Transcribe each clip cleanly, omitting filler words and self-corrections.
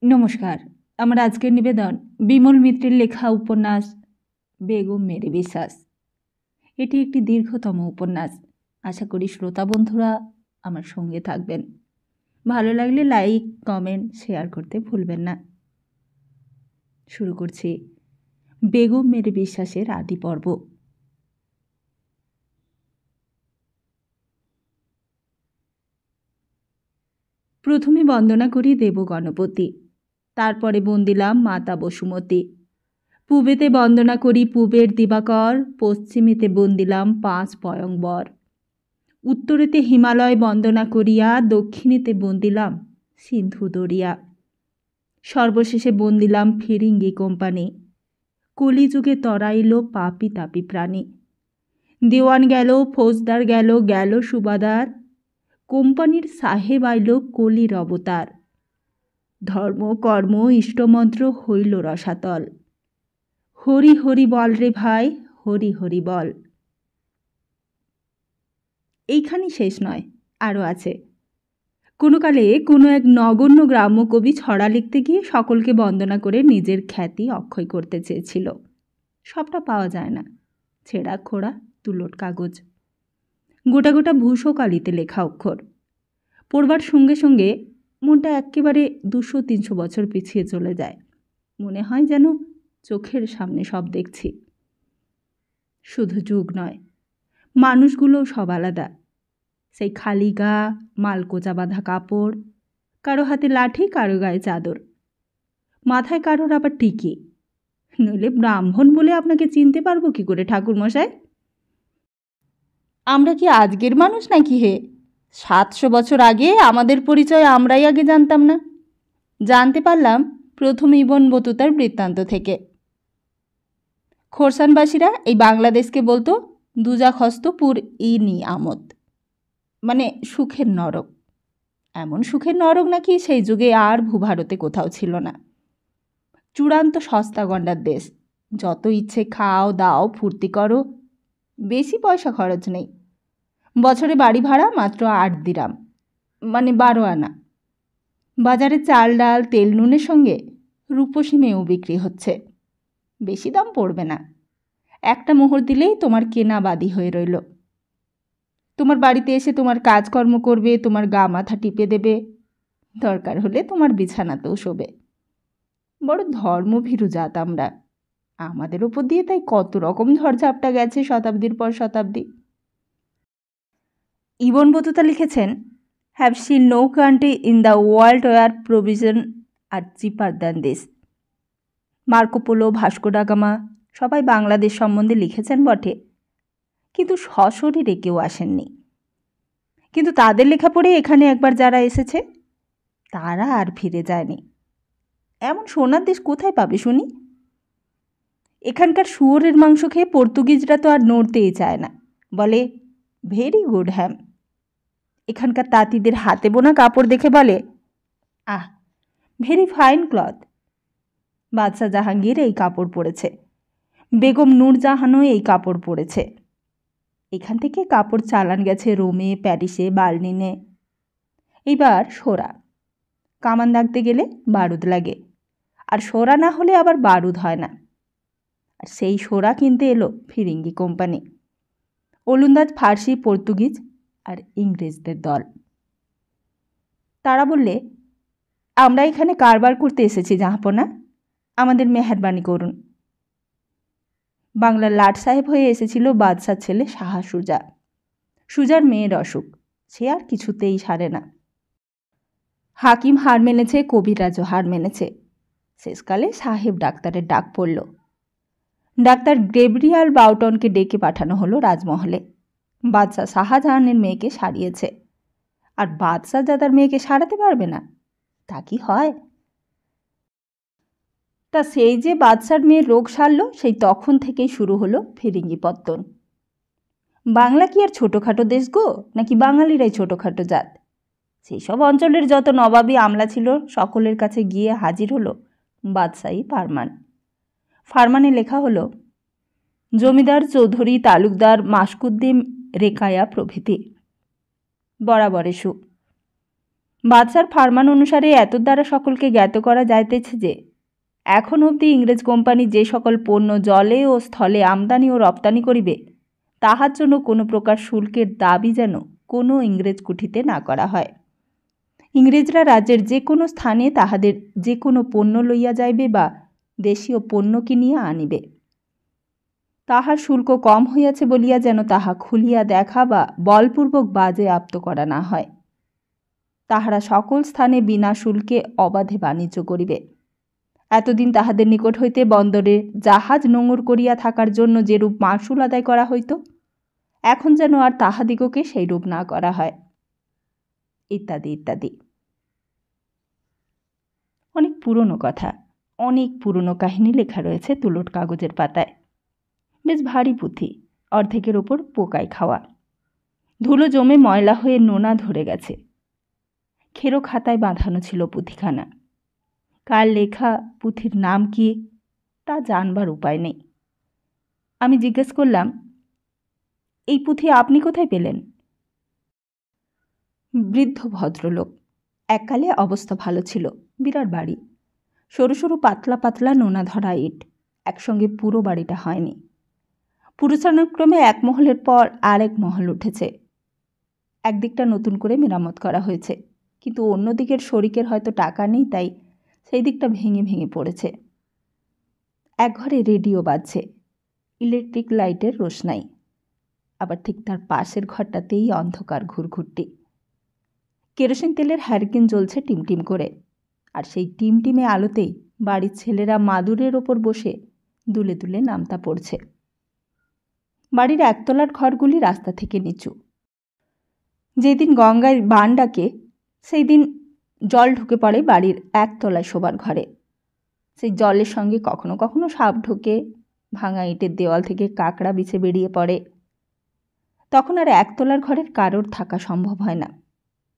নমস্কার। আমার আজকের নিবেদন বিমল মিত্রের লেখা উপন্যাস বেগম মেরি বিশ্বাস। এটি একটি দীর্ঘতম উপন্যাস। আশা করি শ্রোতা বন্ধুরা আমার সঙ্গে থাকবেন। ভালো লাগলে লাইক, কমেন্ট, শেয়ার করতে ভুলবেন না। শুরু করছি বেগম মেরি বিশ্বাসের আদি পর্ব। প্রথমে বন্দনা করি দেব গণপতি, তারপরে বন্দিলাম মাতা বসুমতী। পূবেতে বন্দনা করি পূবের দিবাকর, পশ্চিমেতে বন্দিলাম 5 পয়ংবর। উত্তরেতে হিমালয় বন্দনা করিয়া, দক্ষিণেতে বন্দিলাম সিন্ধু দরিয়া। সর্বশেষে বন্দিলাম ফিরিঙ্গি কোম্পানি। কলিযুগে তরাইল পাপি তাপি প্রাণী। দেওয়ান গেল, ফৌজদার গেল, গেল সুবাদার, কোম্পানির সাহেব আইল কলির অবতার। ধর্ম কর্ম ইষ্টমন্ত্র হইল রসাতল। হরি হরি বল রে ভাই, হরি হরি বল। এইখানেই শেষ নয়, আরও আছে। কোনো কালে কোনো এক নগণ্য গ্রাম্য কবি ছড়া লিখতে গিয়ে সকলকে বন্দনা করে নিজের খ্যাতি অক্ষয় করতে চেয়েছিল। সবটা পাওয়া যায় না, ছেঁড়া খোড়া তুলোট কাগজ, গোটা গোটা ভূষকালিতে লেখা অক্ষর। পড়বার সঙ্গে সঙ্গে মনটা একেবারে 200-300 বছর পিছিয়ে চলে যায়। মনে হয় যেন চোখের সামনে সব দেখছি। শুধু যুগ নয়, মানুষগুলোও সব আলাদা। সেই খালি গা, মালকোচা বাঁধা কাপড়, কারো হাতে লাঠি, কারো গায়ে চাদর, মাথায় কারোর আবার টিকি। নইলে ব্রাহ্মণ বলে আপনাকে চিনতে পারবো কি করে ঠাকুরমশাই? আমরা কি আজকের মানুষ নাকি হে? 700 বছর আগে আমাদের পরিচয় আমরাই আগে জানতাম না। জানতে পারলাম প্রথম ইবন বতুতার বৃত্তান্ত থেকে। খোরসানবাসীরা এই বাংলাদেশকে বলতো দুজাখস্তপুর ই নিয়ামত, মানে সুখের নরক। এমন সুখের নরক নাকি সেই যুগে আর ভূভারতে কোথাও ছিল না। চূড়ান্ত সস্তা গন্ডার দেশ। যত ইচ্ছে খাও দাও, ফুর্তি করো, বেশি পয়সা খরচ নেই। বছরে বাড়ি ভাড়া মাত্র 8 দিরাম, মানে 12 আনা। বাজারে চাল ডাল তেল নুনের সঙ্গে রূপসী মেয়েও বিক্রি হচ্ছে। বেশি দাম পড়বে না, একটা মোহর দিলেই তোমার কেনা বাদি হয়ে রইল। তোমার বাড়িতে এসে তোমার কাজকর্ম করবে, তোমার গা মাথা টিপে দেবে, দরকার হলে তোমার বিছানাতেও শোবে। বড় ধর্মভীরু জাত আমরা। আমাদের ওপর দিয়ে তাই কত রকম ঝড়ঝাপটা গেছে শতাব্দীর পর শতাব্দী। ইবন বতুতা লিখেছেন, have seen no country in the world where provision are cheaper than this. Marco Polo, Vasco da Gama সবাই বাংলাদেশ সম্বন্ধে লিখেছেন বটে, কিন্তু সশরীরে কেউ আসেননি। কিন্তু তাদের লেখা পড়ে এখানে একবার যারা এসেছে তারা আর ফিরে যায়নি। এমন সোনার দেশ কোথায় পাবে শুনি? এখানকার শুয়োরের মাংস খেয়ে পর্তুগিজরা তো আর নড়তেই চায় না, বলে ভেরি গুড হ্যাম। এখানকার তাঁতিদের হাতে বোনা কাপড় দেখে বলে, আহ, ভেরি ফাইন ক্লথ। বাদশাহ জাহাঙ্গীর এই কাপড় পরেছে, বেগম নূরজাহানও এই কাপড় পরেছে। এখান থেকে কাপড় চালান গেছে রোমে, প্যারিসে, বার্লিনে। এইবার সোরা। কামান দাগতে গেলে বারুদ লাগে, আর সোরা না হলে আবার বারুদ হয় না। আর সেই সোরা কিনতে এলো ফিরিঙ্গি কোম্পানি, ওলন্দাজ, ফার্সি, পর্তুগিজ আর ইংরেজদের দল। তারা বললে, আমরা এখানে কারবার করতে এসেছি জাহাপনা, আমাদের মেহেরবানি করুন। বাংলার লাট সাহেব হয়ে এসেছিল বাদশার ছেলে শাহ সুজা। সুজার মেয়ের অসুখ, সে আর কিছুতেই সারে না। হাকিম হার মেনেছে, কবিরাজও হার মেনেছে। শেষকালে সাহেব ডাক্তারের ডাক পড়ল। ডাক্তার গ্রেবরিয়াল বাউটনকে ডেকে পাঠানো হলো রাজমহলে। বাদশাহ শাহজাহানের মেয়েকে সারিয়েছে, আর বাদশাহ দাদার মেয়েকে সারাতে পারবে না, তা কি হয়? তা সেই যে বাদশার মেয়ের রোগ সারল, সেই তখন থেকেই শুরু হলো ফিরিঙ্গি পত্তন। বাংলা কি আর ছোটোখাটো দেশ গো, নাকি বাঙালিরাই ছোটোখাটো জাত? সেই সব অঞ্চলের যত নবাবী আমলা ছিল সকলের কাছে গিয়ে হাজির হলো বাদশাহী ফারমান। ফারমানে লেখা হলো, জমিদার, চৌধুরী, তালুকদার, মাসকুদ্দিম, রেকায়া প্রভৃতি বরাবরে সু। বাদশার ফারমান অনুসারে এত দ্বারা সকলকে জ্ঞাত করা যাইতেছে যে এখন অবধি ইংরেজ কোম্পানি যে সকল পণ্য জলে ও স্থলে আমদানি ও রপ্তানি করিবে তাহার জন্য কোনো প্রকার শুল্কের দাবি যেন কোনো ইংরেজ কুঠিতে না করা হয়। ইংরেজরা রাজ্যের যে কোনো স্থানে তাহাদের যে কোনো পণ্য লইয়া যাইবে বা দেশীয় পণ্য কিনিয়া আনিবে, তাহার শুল্ক কম হইয়াছে বলিয়া যেন তাহা খুলিয়া দেখা বা বলপূর্বক বাজে আপ্ত করা না হয়। তাহারা সকল স্থানে বিনা শুল্কে অবাধে বাণিজ্য করিবে। এতদিন তাহাদের নিকট হইতে বন্দরে জাহাজ নোঙর করিয়া থাকার জন্য যেরূপ মাসুল আদায় করা হইত, এখন যেন আর তাহাদিগকে সেইরূপ না করা হয়, ইত্যাদি ইত্যাদি। অনেক পুরনো কথা, অনেক পুরনো কাহিনী লেখা রয়েছে তুলট কাগজের পাতায়। বেশ ভারী পুঁথি, অর্ধেকের ওপর পোকায় খাওয়া, ধুলো জমে ময়লা হয়ে নোনা ধরে গেছে। খেরো খাতায় বাঁধানো ছিল পুঁথিখানা। কার লেখা, পুঁথির নাম কি তা জানবার উপায় নেই। আমি জিজ্ঞেস করলাম, এই পুঁথি আপনি কোথায় পেলেন? বৃদ্ধ ভদ্রলোক, এককালে অবস্থা ভালো ছিল, বিরাট বাড়ি, সরু সরু পাতলা পাতলা নোনা ধরা ইট, একসঙ্গে পুরো বাড়িটা হয়নি। পুরুষানুক্রমে এক মহলের পর আরেক মহল উঠেছে। একদিকটা নতুন করে মেরামত করা হয়েছে, কিন্তু অন্য দিকের শরিকের হয়তো টাকা নেই, তাই সেই দিকটা ভেঙে ভেঙে পড়েছে। এক ঘরে রেডিও বাজছে, ইলেকট্রিক লাইটের রোশনাই, আবার ঠিক তার পাশের ঘরটাতেই অন্ধকার ঘুরঘুরটি। কেরোসিন তেলের হ্যারিকেন জ্বলছে টিমটিম করে, আর সেই টিমটিমে আলোতেই বাড়ির ছেলেরা মাদুরের ওপর বসে দুলে দুলে নামতা পড়ছে। বাড়ির একতলার ঘরগুলি রাস্তা থেকে নিচু। যেদিন গঙ্গায় বান ডাকে সেই দিন জল ঢুকে পড়ে বাড়ির একতলায় শোবার ঘরে। সেই জলের সঙ্গে কখনো কখনো সাপ ঢোকে, ভাঙা ইটের দেওয়াল থেকে কাকড়া বিছে বেরিয়ে পড়ে। তখন আর একতলার ঘরের কারোর থাকা সম্ভব হয় না।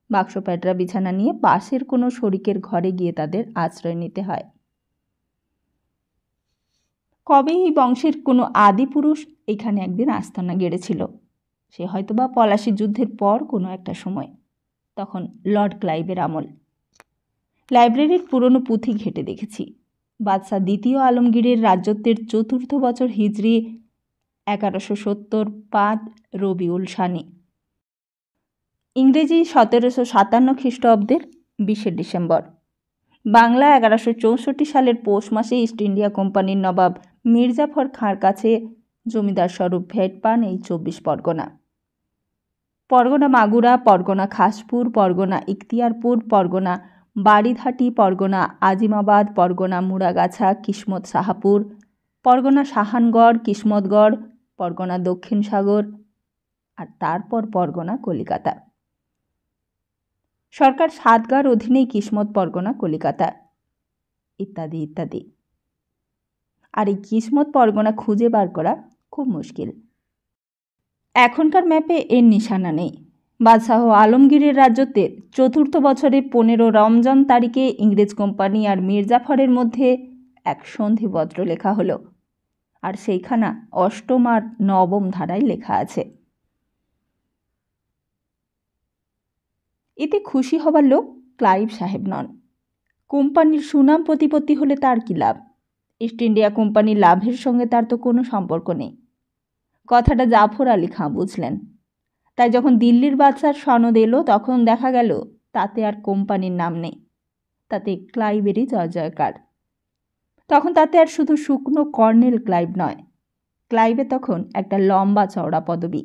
বাক্স প্যাটরা বিছানা নিয়ে পাশের কোনো শরিকের ঘরে গিয়ে তাদের আশ্রয় নিতে হয়। কবে এই বংশের কোনো আদি পুরুষ এখানে একদিন আস্তানা গেড়েছিল, সে হয়তোবা পলাশী যুদ্ধের পর কোনো একটা সময়, তখন লর্ড ক্লাইভের আমল। লাইব্রেরির পুরনো পুঁথি ঘেঁটে দেখেছি। বাদশাহ দ্বিতীয় আলমগীরের রাজত্বের ৪র্থ বছর হিজরি ১১৭০ ৫ রবিউল সানি, ইংরেজি ১৭৫৭ খ্রিস্টাব্দের ২০ ডিসেম্বর, বাংলা ১১৬৪ সালের পৌষ মাসে ইস্ট ইন্ডিয়া কোম্পানির নবাব মির্জাফর খাঁর কাছে জমিদার স্বরূপ ভেট পান এই ২৪ পরগনা। পরগনা মাগুরা, পরগনা খাসপুর, পরগনা ইখতিয়ারপুর, পরগনা বাড়িধাটি, পরগনা আজিমাবাদ, পরগনা মুড়াগাছা, কিসমত সাহাপুর, পরগনা সাহানগড়, কিসমতগড়, পরগনা দক্ষিণ সাগর, আর তারপর পরগনা কলিকাতা। সরকার সাতগার অধীনেই কিসমত পরগনা কলিকাতা, ইত্যাদি ইত্যাদি। আর এই কিসমত পরগনা খুঁজে বার করা খুব মুশকিল। এখনকার ম্যাপে এর নিশানা নেই। বাদশাহ আলমগীরের রাজত্বের ৪র্থ বছরে ১৫ রমজান তারিখে ইংরেজ কোম্পানি আর মির্জাফরের মধ্যে এক সন্ধিপত্র লেখা হলো, আর সেইখানা ৮ম আর ৯ম ধারায় লেখা আছে। এতে খুশি হবার লোক ক্লাইভ সাহেব নন। কোম্পানির সুনাম প্রতিপত্তি হলে তার কি লাভ? ইস্ট ইন্ডিয়া কোম্পানির লাভের সঙ্গে তার তো কোনো সম্পর্ক নেই। কথাটা জাফর আলী খাঁ বুঝলেন। তাই যখন দিল্লির বাদশার সনদ এলো তখন দেখা গেল তাতে আর কোম্পানির নাম নেই, তাতে ক্লাইভেরই জয় জয়কার। তখন তাতে আর শুধু শুকনো কর্নেল ক্লাইভ নয়, ক্লাইভে তখন একটা লম্বা চওড়া পদবী।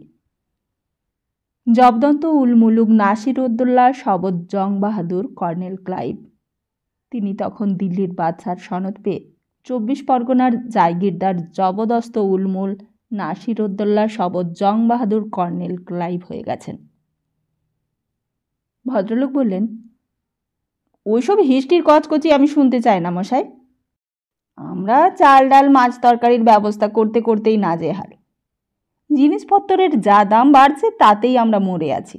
জবদন্ত উল মুলুক নাসিরউদ্দৌলা শবত জং বাহাদুর কর্নেল ক্লাইভ। তিনি তখন দিল্লির বাদশার সনদ পেয়ে ২৪ পরগনার জায়গিরদার জবদস্ত উলমুল নাসিরউদ্দৌলা শবত জং বাহাদুর কর্নেল ক্লাইভ হয়ে গেছেন। ভদ্রলোক বললেন, ওইসব হিস্ট্রির কচকচি আমি শুনতে চাই না মশাই। আমরা চাল ডাল মাছ তরকারির ব্যবস্থা করতে করতেই নাজেহাল। জিনিসপত্রের যা দাম বাড়ছে তাতেই আমরা মরে আছি।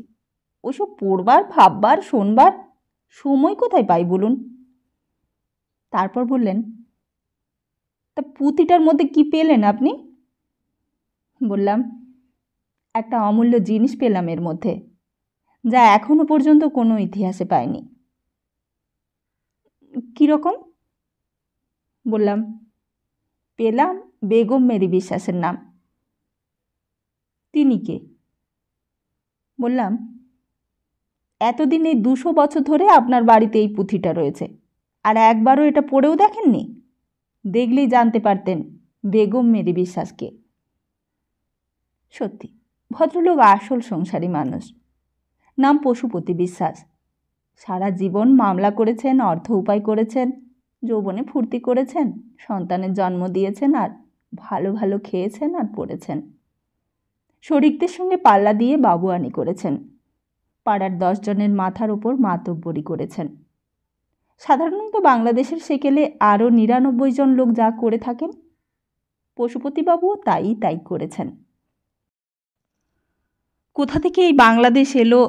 ওসব পড়বার, ভাববার, শোনবার সময় কোথায় পাই বলুন? তারপর বললেন, তা পুঁথিটার মধ্যে কি পেলেন আপনি? বললাম, একটা অমূল্য জিনিস পেলাম এর মধ্যে, যা এখনো পর্যন্ত কোনো ইতিহাসে পায়নি। কীরকম? বললাম, পেলাম বেগম মেরি বিশ্বাসের নাম। তিনি কে? বললাম, এতদিন এই 200 বছর ধরে আপনার বাড়িতে এই পুঁথিটা রয়েছে, আর একবারও এটা পড়েও দেখেননি? দেখলেই জানতে পারতেন বেগম মেরি বিশ্বাসকে। সত্যি ভদ্রলোক আসল সংসারী মানুষ। নাম পশুপতি বিশ্বাস। সারা জীবন মামলা করেছেন, অর্থ উপায় করেছেন, যৌবনে ফুর্তি করেছেন, সন্তানের জন্ম দিয়েছেন, আর ভালো ভালো খেয়েছেন আর পড়েছেন। শরিকদের সঙ্গে পাল্লা দিয়ে বাবুয়ানি করেছেন। পাড়ার 10 জনের মাথার ওপর মাতব্বরি করেছেন। সাধারণত বাংলাদেশের সেকেলে আরও 99 জন লোক যা করে থাকেন, পশুপতিবাবুও তাই করেছেন। কোথা থেকে এই বাংলাদেশ এলো,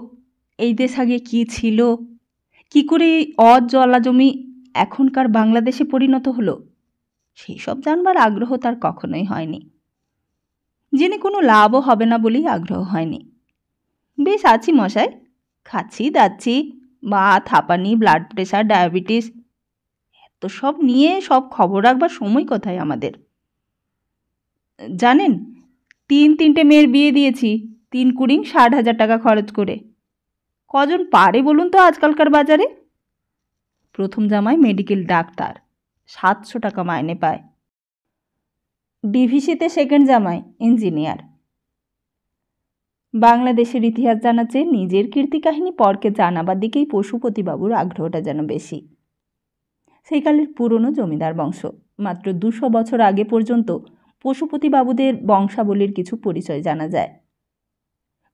এই দেশ আগে কী ছিল, কি করে এই জলা জমি এখনকার বাংলাদেশে পরিণত হলো, সেই সব জানবার আগ্রহ তার কখনোই হয়নি। জেনে কোনো লাভও হবে না বলেই আগ্রহ হয়নি। বেশ আছি মশাই, খাচ্ছি দাচ্ছি, বাত হাঁপানি, ব্লাড প্রেশার, ডায়াবেটিস, এত সব নিয়ে সব খবর রাখবার সময় কোথায় আমাদের? জানেন, 3 মেয়ের বিয়ে দিয়েছি, 3 কুড়িং 60,000 টাকা খরচ করে। কজন পারে বলুন তো আজকালকার বাজারে? প্রথম জামাই মেডিকেল ডাক্তার, 700 টাকা মাইনে পায়। ডিভিসিতে সেকেন্ড জামাই ইঞ্জিনিয়ার। বাংলাদেশের ইতিহাস জানার চেয়ে নিজের কীর্তি কাহিনী পরকে জানাবার দিকেই পশুপতিবাবুর আগ্রহটা যেন বেশি। সেইকালের পুরনো জমিদার বংশ। মাত্র 200 বছর আগে পর্যন্ত পশুপতিবাবুদের বংশাবলীর কিছু পরিচয় জানা যায়।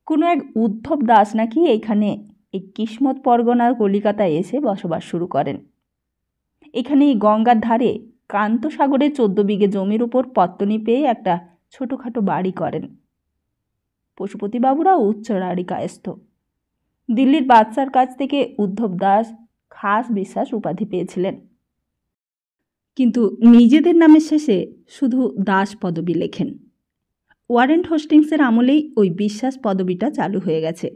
কোনো এক উদ্ধব দাস নাকি এইখানে এই কিসমত পরগনার কলিকাতায় এসে বসবাস শুরু করেন। এখানে এই গঙ্গার ধারে কান্ত সাগরে 14 বিঘে জমির উপর পত্তনি পেয়ে একটা ছোটোখাটো বাড়ি করেন। পশুপতিবাবুরা উচ্চরাড়ি কায়স্থ। দিল্লির বাদশার কাছ থেকে উদ্ধব দাস খাস বিশ্বাস উপাধি পেয়েছিলেন, কিন্তু নিজেদের নামের শেষে শুধু দাস পদবি লেখেন। ওয়ারেন হোস্টিংসের আমলেই ওই বিশ্বাস পদবিটা চালু হয়ে গেছে,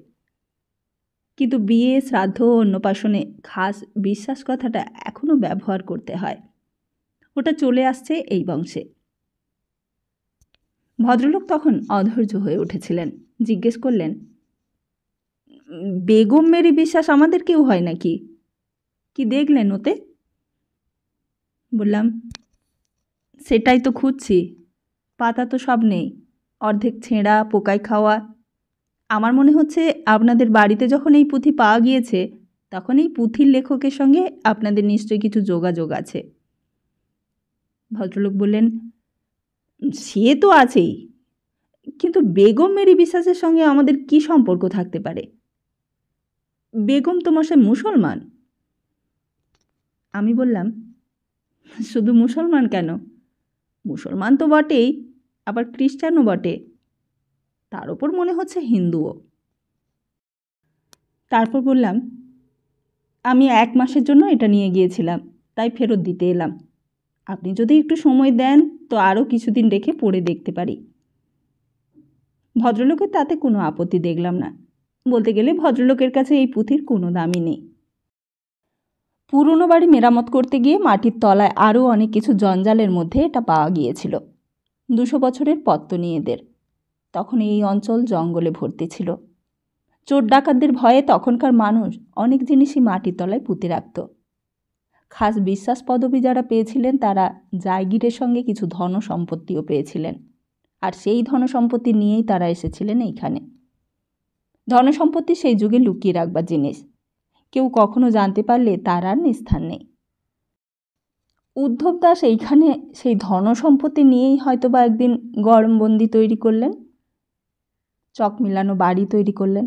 কিন্তু বিয়ে, শ্রাদ্ধ ও অন্নপ্রাশনে খাস বিশ্বাস কথাটা এখনও ব্যবহার করতে হয়। ওটা চলে আসছে এই বংশে। ভদ্রলোক তখন অধৈর্য হয়ে উঠেছিলেন। জিজ্ঞেস করলেন, বেগম মেরি বিশ্বাস আমাদের কেউ হয় নাকি? কি দেখলেন ওতে? বললাম, সেটাই তো খুঁজছি, পাতা তো সব নেই, অর্ধেক ছেঁড়া, পোকায় খাওয়া। আমার মনে হচ্ছে আপনাদের বাড়িতে যখন এই পুঁথি পাওয়া গিয়েছে, তখন এই পুঁথির লেখকের সঙ্গে আপনাদের নিশ্চয়ই কিছু যোগাযোগ আছে। ভদ্রলোক বললেন, সে তো আছেই, কিন্তু বেগম মেরি বিশ্বাসের সঙ্গে আমাদের কি সম্পর্ক থাকতে পারে? বেগম তো মশাই মুসলমান। আমি বললাম, শুধু মুসলমান কেন, মুসলমান তো বটেই, আবার খ্রিস্টানও বটে, তার ওপর মনে হচ্ছে হিন্দুও। তারপর বললাম, আমি 1 মাসের জন্য এটা নিয়ে গিয়েছিলাম, তাই ফেরত দিতে এলাম। আপনি যদি একটু সময় দেন তো আরও কিছুদিন রেখে পড়ে দেখতে পারি। ভদ্রলোকের তাতে কোনো আপত্তি দেখলাম না। বলতে গেলে ভদ্রলোকের কাছে এই পুঁথির কোনো দামই নেই। পুরনো বাড়ি মেরামত করতে গিয়ে মাটির তলায় আরও অনেক কিছু জঞ্জালের মধ্যে এটা পাওয়া গিয়েছিল। 200 বছরের পত্তনি এদের। তখন এই অঞ্চল জঙ্গলে ভর্তি ছিল। চোর ডাকাতদের ভয়ে তখনকার মানুষ অনেক জিনিসই মাটির তলায় পুঁতে রাখত। খাস বিশ্বাস পদবি যারা পেয়েছিলেন তারা জায়গিরের সঙ্গে কিছু ধন সম্পত্তিও পেয়েছিলেন, আর সেই ধন সম্পত্তি নিয়েই তারা এসেছিলেন এইখানে। ধন সম্পত্তি সেই যুগে লুকিয়ে রাখবার জিনিস, কেউ কখনো জানতে পারলে তার আর নিস্তার নেই। উদ্ধব দাস এইখানে সেই ধন সম্পত্তি নিয়েই হয়তোবা একদিন গরমবন্দি তৈরি করলেন, চক মিলানো বাড়ি তৈরি করলেন।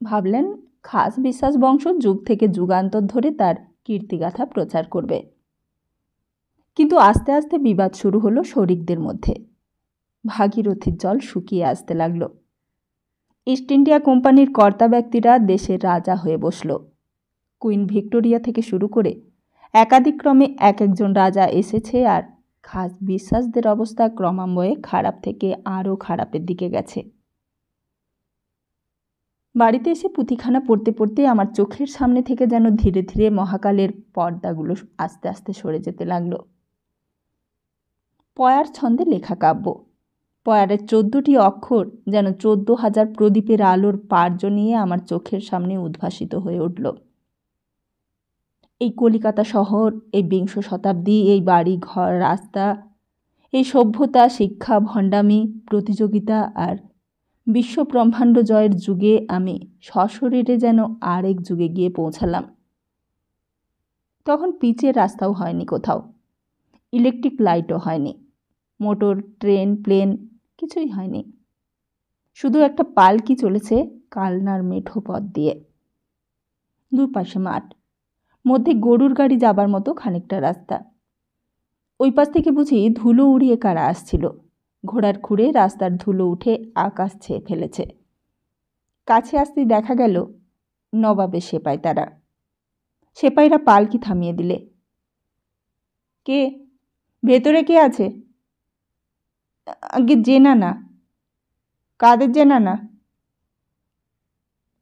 ভাবলেন খাস বিশ্বাস বংশ যুগ থেকে যুগান্তর ধরে তার কীর্তিগাথা প্রচার করবে। কিন্তু আস্তে আস্তে বিবাদ শুরু হলো শরিকদের মধ্যে। ভাগীরথীর জল শুকিয়ে আসতে লাগলো। ইস্ট ইন্ডিয়া কোম্পানির কর্তা ব্যক্তিরা দেশের রাজা হয়ে বসল। কুইন ভিক্টোরিয়া থেকে শুরু করে একাদিক্রমে এক একজন রাজা এসেছে, আর খাস বিশ্বাসদের অবস্থা ক্রমান্বয়ে খারাপ থেকে আরও খারাপের দিকে গেছে। বাড়িতে এসে পুঁথিখানা পড়তে পড়তে আমার চোখের সামনে থেকে যেন ধীরে ধীরে মহাকালের পর্দাগুলো আস্তে আস্তে সরে যেতে লাগলো। পয়ার ছন্দে লেখা কাব্য। পয়ারের 14টি অক্ষর যেন 14,000 প্রদীপের আলোর পার্য নিয়ে আমার চোখের সামনে উদ্ভাসিত হয়ে উঠল। এই কলিকাতা শহর, এই বিংশ শতাব্দী, এই বাড়ি ঘর রাস্তা, এই সভ্যতা, শিক্ষা, ভণ্ডামি, প্রতিযোগিতা আর বিশ্ব ব্রহ্মাণ্ড জয়ের যুগে আমি সশরীরে যেন আরেক যুগে গিয়ে পৌঁছালাম। তখন পিচের রাস্তাও হয়নি কোথাও, ইলেকট্রিক লাইটও হয়নি, মোটর, ট্রেন, প্লেন কিছুই হয়নি। শুধু একটা পালকি চলেছে কালনার মেঠো পথ দিয়ে। দুপাশে মাঠ, মধ্যে গরুর গাড়ি যাবার মতো খানিকটা রাস্তা। ওই পাশ থেকে বুঝি ধুলো উড়িয়ে কারা আসছিল। ঘোড়ার খুঁড়ে রাস্তার ধুলো উঠে আকাশ ছেয়ে ফেলেছে। কাছে আসতেই দেখা গেল নবাবের সেপাই তারা। সেপাইরা পালকি থামিয়ে দিলে। কে? ভেতরে কে আছে? আগে জেনা না। কাদের জেনা না?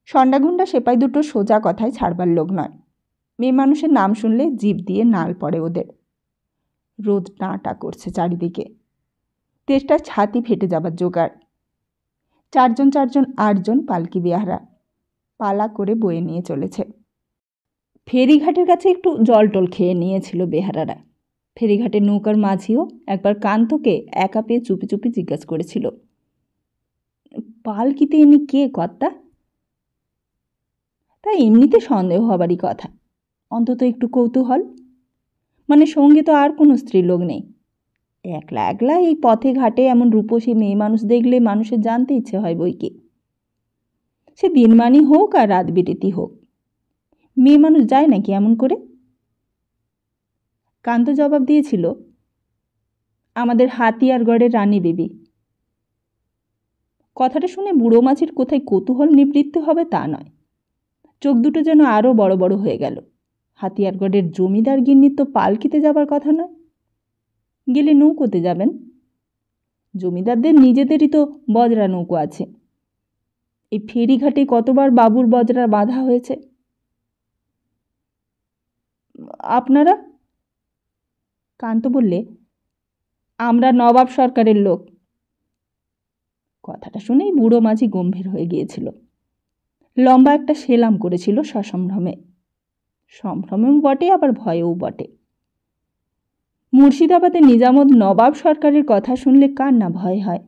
সন্ডাগুন্ডা সেপাই দুটো সোজা কথায় ছাড়বার লোক নয়। মেয়ে মানুষের নাম শুনলে জিভ দিয়ে নাল পড়ে ওদের। রোদ টাঁটা করছে চারিদিকে, তেষ্টার ছাতি ফেটে যাবার জোগাড়। 4 জন 8 জন পালকি বেহারা পালা করে বয়ে নিয়ে চলেছে। ফেরিঘাটের কাছে একটু জল টল খেয়ে নিয়েছিল বেহারারা। ফেরিঘাটের নৌকার মাঝিও একবার কান্তকে একা পেয়ে চুপি চুপি জিজ্ঞাসা করেছিল, পালকিতে এমনি কে কর্তা? তাই এমনিতে সন্দেহ হবারই কথা, অন্তত একটু কৌতূহল। মানে সঙ্গে তো আর কোনো স্ত্রীলোক নেই। একলা একলা এই পথে ঘাটে এমন রূপসী মেয়ে মানুষ দেখলে মানুষের জানতে ইচ্ছে হয় বই কি। সে দিনমানি হোক আর রাত বিরেতি হোক, মেয়ে মানুষ যায় নাকি এমন করে? কান্ত জবাব দিয়েছিল, আমাদের হাতিয়ারগড়ের রানী বেবি। কথাটা শুনে বুড়ো মাঝির কোথায় কৌতূহল নিবৃত্ত হবে তা নয়, চোখ দুটো যেন আরও বড় বড় হয়ে গেল। হাতিয়ারগড়ের জমিদার গিন্নির তো পালকিতে যাবার কথা নয়, গেলে নৌকোতে যাবেন। জমিদারদের নিজেদেরই তো বজরা নৌকো আছে। এই ফেরিঘাটে কতবার বাবুর বজরা বাঁধা হয়েছে। আপনারা? কান্ত বললে, আমরা নবাব সরকারের লোক। কথাটা শুনেই বুড়ো মাঝি গম্ভীর হয়ে গিয়েছিল। লম্বা একটা সেলাম করেছিল সসম্ভ্রমে। সম্ভ্রমেও বটে, আবার ভয়েও বটে। মুর্শিদাবাদে নিজামত নবাব সরকারের কথা শুনলে কার না ভয় হয়।